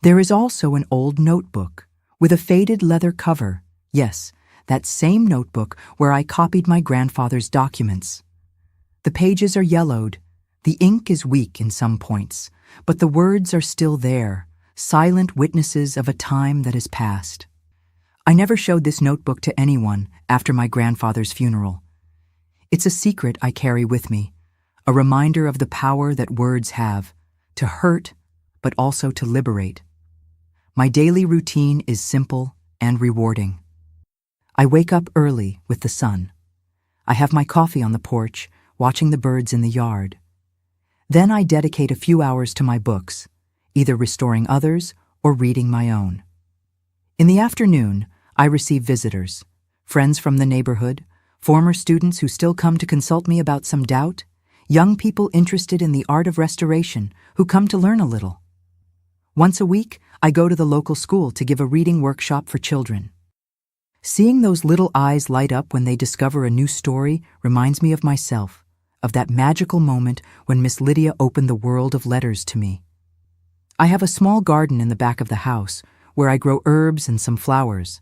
There is also an old notebook with a faded leather cover. Yes, that same notebook where I copied my grandfather's documents. The pages are yellowed, the ink is weak in some points, but the words are still there, silent witnesses of a time that is past. I never showed this notebook to anyone after my grandfather's funeral. It's a secret I carry with me, a reminder of the power that words have, to hurt, but also to liberate. My daily routine is simple and rewarding. I wake up early with the sun. I have my coffee on the porch, watching the birds in the yard. Then I dedicate a few hours to my books, either restoring others or reading my own. In the afternoon, I receive visitors, friends from the neighborhood, former students who still come to consult me about some doubt, young people interested in the art of restoration who come to learn a little. Once a week, I go to the local school to give a reading workshop for children. Seeing those little eyes light up when they discover a new story reminds me of myself, of that magical moment when Miss Lydia opened the world of letters to me. I have a small garden in the back of the house where I grow herbs and some flowers.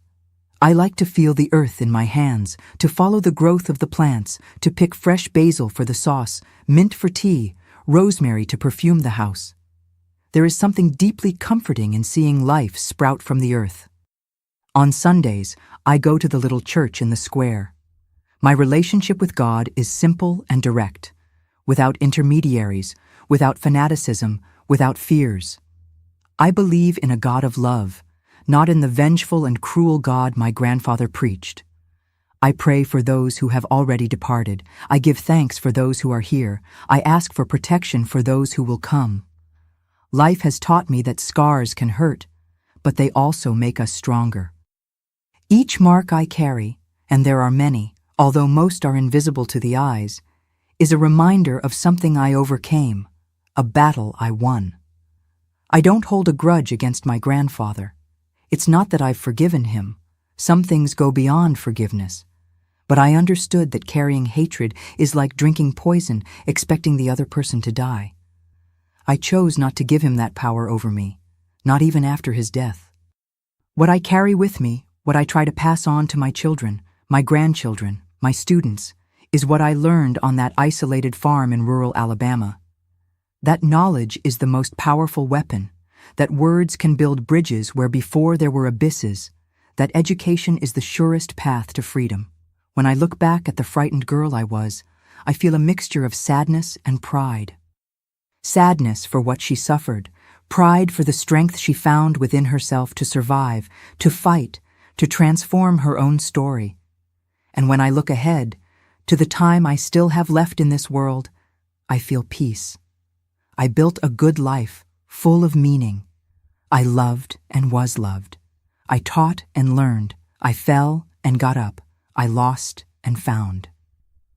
I like to feel the earth in my hands, to follow the growth of the plants, to pick fresh basil for the sauce, mint for tea, rosemary to perfume the house. There is something deeply comforting in seeing life sprout from the earth. On Sundays, I go to the little church in the square. My relationship with God is simple and direct, without intermediaries, without fanaticism, without fears. I believe in a God of love, not in the vengeful and cruel God my grandfather preached. I pray for those who have already departed. I give thanks for those who are here. I ask for protection for those who will come. Life has taught me that scars can hurt, but they also make us stronger. Each mark I carry, and there are many, although most are invisible to the eyes, is a reminder of something I overcame, a battle I won. I don't hold a grudge against my grandfather. It's not that I've forgiven him. Some things go beyond forgiveness. But I understood that carrying hatred is like drinking poison, expecting the other person to die. I chose not to give him that power over me, not even after his death. What I carry with me, what I try to pass on to my children, my grandchildren, my students, is what I learned on that isolated farm in rural Alabama. That knowledge is the most powerful weapon, that words can build bridges where before there were abysses, that education is the surest path to freedom. When I look back at the frightened girl I was, I feel a mixture of sadness and pride. Sadness for what she suffered, pride for the strength she found within herself to survive, to fight, to transform her own story. And when I look ahead, to the time I still have left in this world, I feel peace. I built a good life, full of meaning. I loved and was loved. I taught and learned. I fell and got up. I lost and found.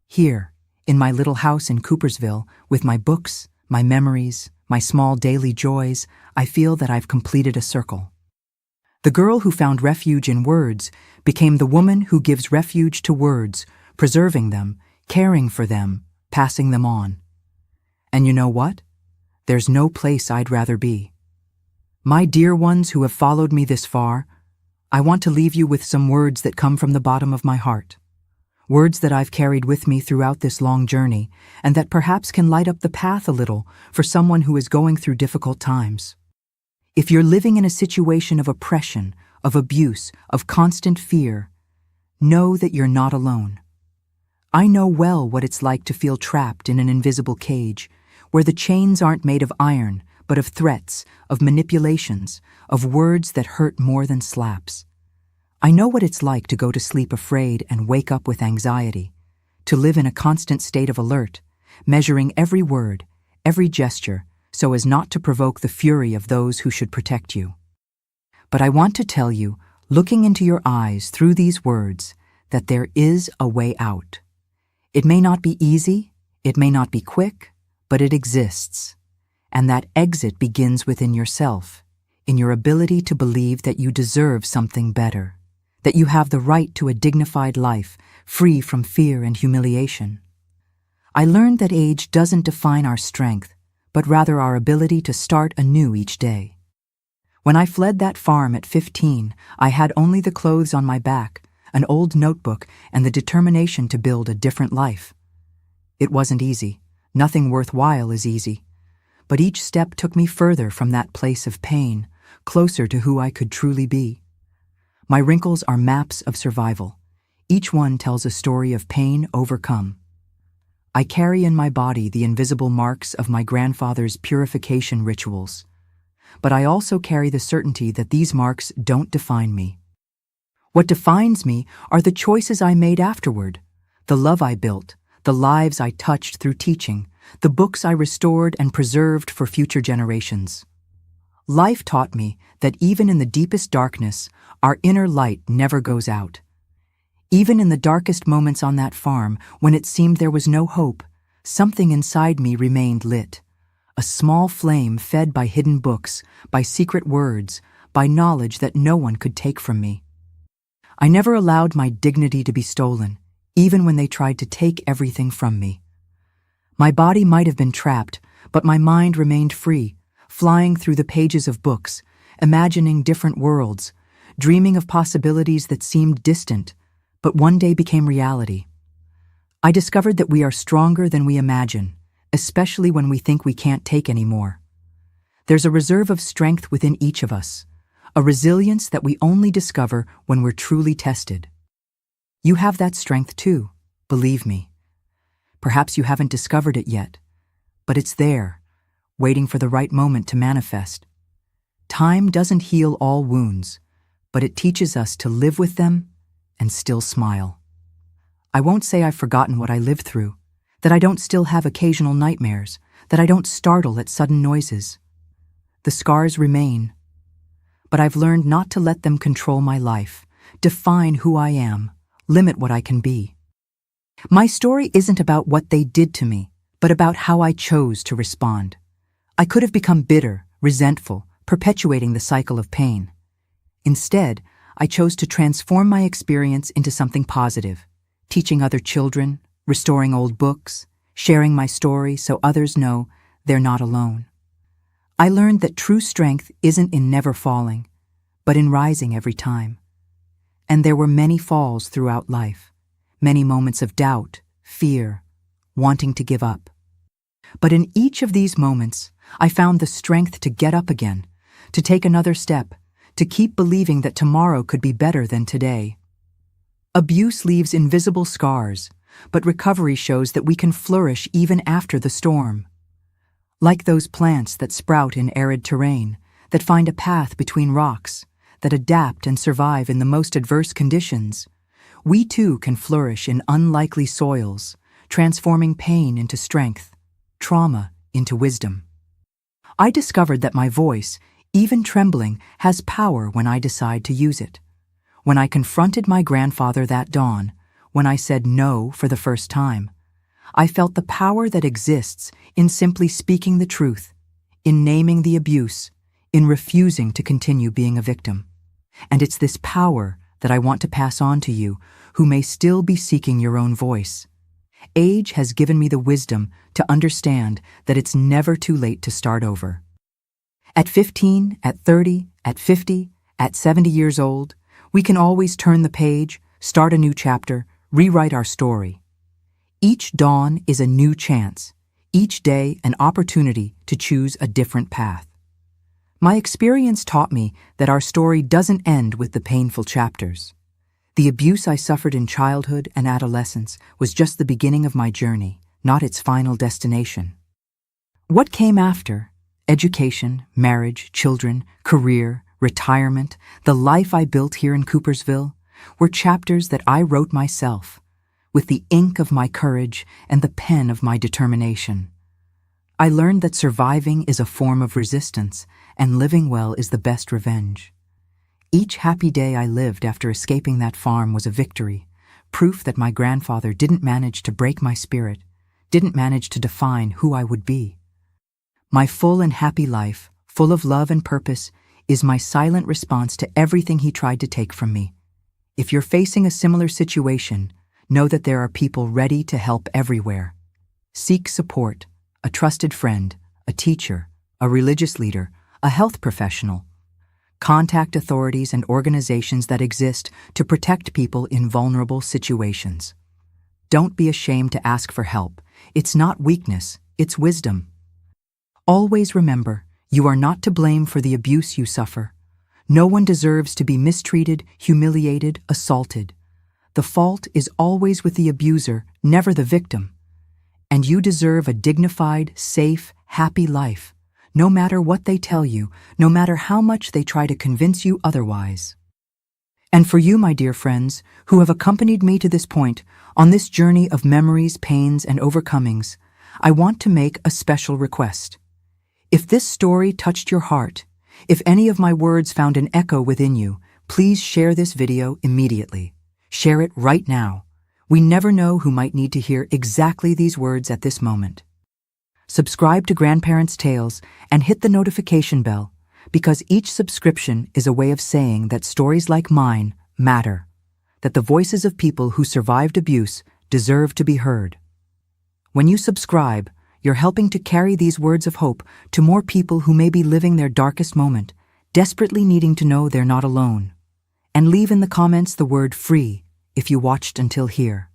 Here, in my little house in Coopersville, with my books, my memories, my small daily joys, I feel that I've completed a circle. The girl who found refuge in words became the woman who gives refuge to words, preserving them, caring for them, passing them on. And you know what? There's no place I'd rather be. My dear ones who have followed me this far, I want to leave you with some words that come from the bottom of my heart. Words that I've carried with me throughout this long journey, and that perhaps can light up the path a little for someone who is going through difficult times. If you're living in a situation of oppression, of abuse, of constant fear, know that you're not alone. I know well what it's like to feel trapped in an invisible cage, where the chains aren't made of iron, but of threats, of manipulations, of words that hurt more than slaps. I know what it's like to go to sleep afraid and wake up with anxiety, to live in a constant state of alert, measuring every word, every gesture, so as not to provoke the fury of those who should protect you. But I want to tell you, looking into your eyes through these words, that there is a way out. It may not be easy, it may not be quick, but it exists. And that exit begins within yourself, in your ability to believe that you deserve something better, that you have the right to a dignified life, free from fear and humiliation. I learned that age doesn't define our strength, but rather our ability to start anew each day. When I fled that farm at 15, I had only the clothes on my back, an old notebook, and the determination to build a different life. It wasn't easy. Nothing worthwhile is easy. But each step took me further from that place of pain, closer to who I could truly be. My wrinkles are maps of survival. Each one tells a story of pain overcome. I carry in my body the invisible marks of my grandfather's purification rituals. But I also carry the certainty that these marks don't define me. What defines me are the choices I made afterward, the love I built, the lives I touched through teaching, the books I restored and preserved for future generations. Life taught me that even in the deepest darkness, our inner light never goes out. Even in the darkest moments on that farm, when it seemed there was no hope, something inside me remained lit. A small flame fed by hidden books, by secret words, by knowledge that no one could take from me. I never allowed my dignity to be stolen, even when they tried to take everything from me. My body might have been trapped, but my mind remained free, flying through the pages of books, imagining different worlds, dreaming of possibilities that seemed distant, but one day became reality. I discovered that we are stronger than we imagine, especially when we think we can't take any more. There's a reserve of strength within each of us, a resilience that we only discover when we're truly tested. You have that strength too, believe me. Perhaps you haven't discovered it yet, but it's there, waiting for the right moment to manifest. Time doesn't heal all wounds, but it teaches us to live with them and still smile. I won't say I've forgotten what I lived through, that I don't still have occasional nightmares, that I don't startle at sudden noises. The scars remain, but I've learned not to let them control my life, define who I am, limit what I can be. My story isn't about what they did to me, but about how I chose to respond. I could have become bitter, resentful, perpetuating the cycle of pain. Instead, I chose to transform my experience into something positive, teaching other children, restoring old books, sharing my story so others know they're not alone. I learned that true strength isn't in never falling, but in rising every time. And there were many falls throughout life, many moments of doubt, fear, wanting to give up. But in each of these moments, I found the strength to get up again, to take another step, to keep believing that tomorrow could be better than today. Abuse leaves invisible scars, but recovery shows that we can flourish even after the storm. Like those plants that sprout in arid terrain, that find a path between rocks, that adapt and survive in the most adverse conditions, we too can flourish in unlikely soils, transforming pain into strength, trauma into wisdom. I discovered that my voice, even trembling, has power when I decide to use it. When I confronted my grandfather that dawn, when I said no for the first time, I felt the power that exists in simply speaking the truth, in naming the abuse, in refusing to continue being a victim. And it's this power that I want to pass on to you, who may still be seeking your own voice. Age has given me the wisdom to understand that it's never too late to start over. At 15, at 30, at 50, at 70 years old, we can always turn the page, start a new chapter, rewrite our story. Each dawn is a new chance, each day an opportunity to choose a different path. My experience taught me that our story doesn't end with the painful chapters. The abuse I suffered in childhood and adolescence was just the beginning of my journey, not its final destination. What came after? Education, marriage, children, career, retirement, the life I built here in Coopersville, were chapters that I wrote myself, with the ink of my courage and the pen of my determination. I learned that surviving is a form of resistance, and living well is the best revenge. Each happy day I lived after escaping that farm was a victory, proof that my grandfather didn't manage to break my spirit, didn't manage to define who I would be. My full and happy life, full of love and purpose, is my silent response to everything he tried to take from me. If you're facing a similar situation, know that there are people ready to help everywhere. Seek support, a trusted friend, a teacher, a religious leader, a health professional. Contact authorities and organizations that exist to protect people in vulnerable situations. Don't be ashamed to ask for help. It's not weakness, it's wisdom. Always remember, you are not to blame for the abuse you suffer. No one deserves to be mistreated, humiliated, assaulted. The fault is always with the abuser, never the victim. And you deserve a dignified, safe, happy life, no matter what they tell you, no matter how much they try to convince you otherwise. And for you, my dear friends, who have accompanied me to this point, on this journey of memories, pains, and overcomings, I want to make a special request. If this story touched your heart, if any of my words found an echo within you, please share this video immediately. Share it right now. We never know who might need to hear exactly these words at this moment. Subscribe to Grandparents' Tales and hit the notification bell, because each subscription is a way of saying that stories like mine matter, that the voices of people who survived abuse deserve to be heard. When you subscribe, you're helping to carry these words of hope to more people who may be living their darkest moment, desperately needing to know they're not alone. And leave in the comments the word "free" if you watched until here.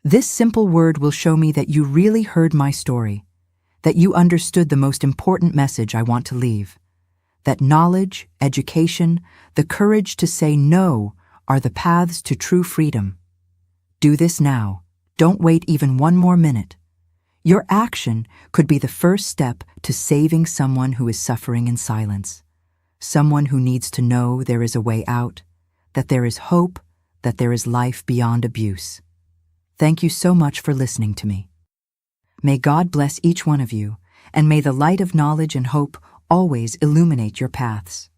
This simple word will show me that you really heard my story, that you understood the most important message I want to leave, that knowledge, education, the courage to say no are the paths to true freedom. Do this now. Don't wait even one more minute. Your action could be the first step to saving someone who is suffering in silence, someone who needs to know there is a way out, that there is hope, that there is life beyond abuse. Thank you so much for listening to me. May God bless each one of you, and may the light of knowledge and hope always illuminate your paths.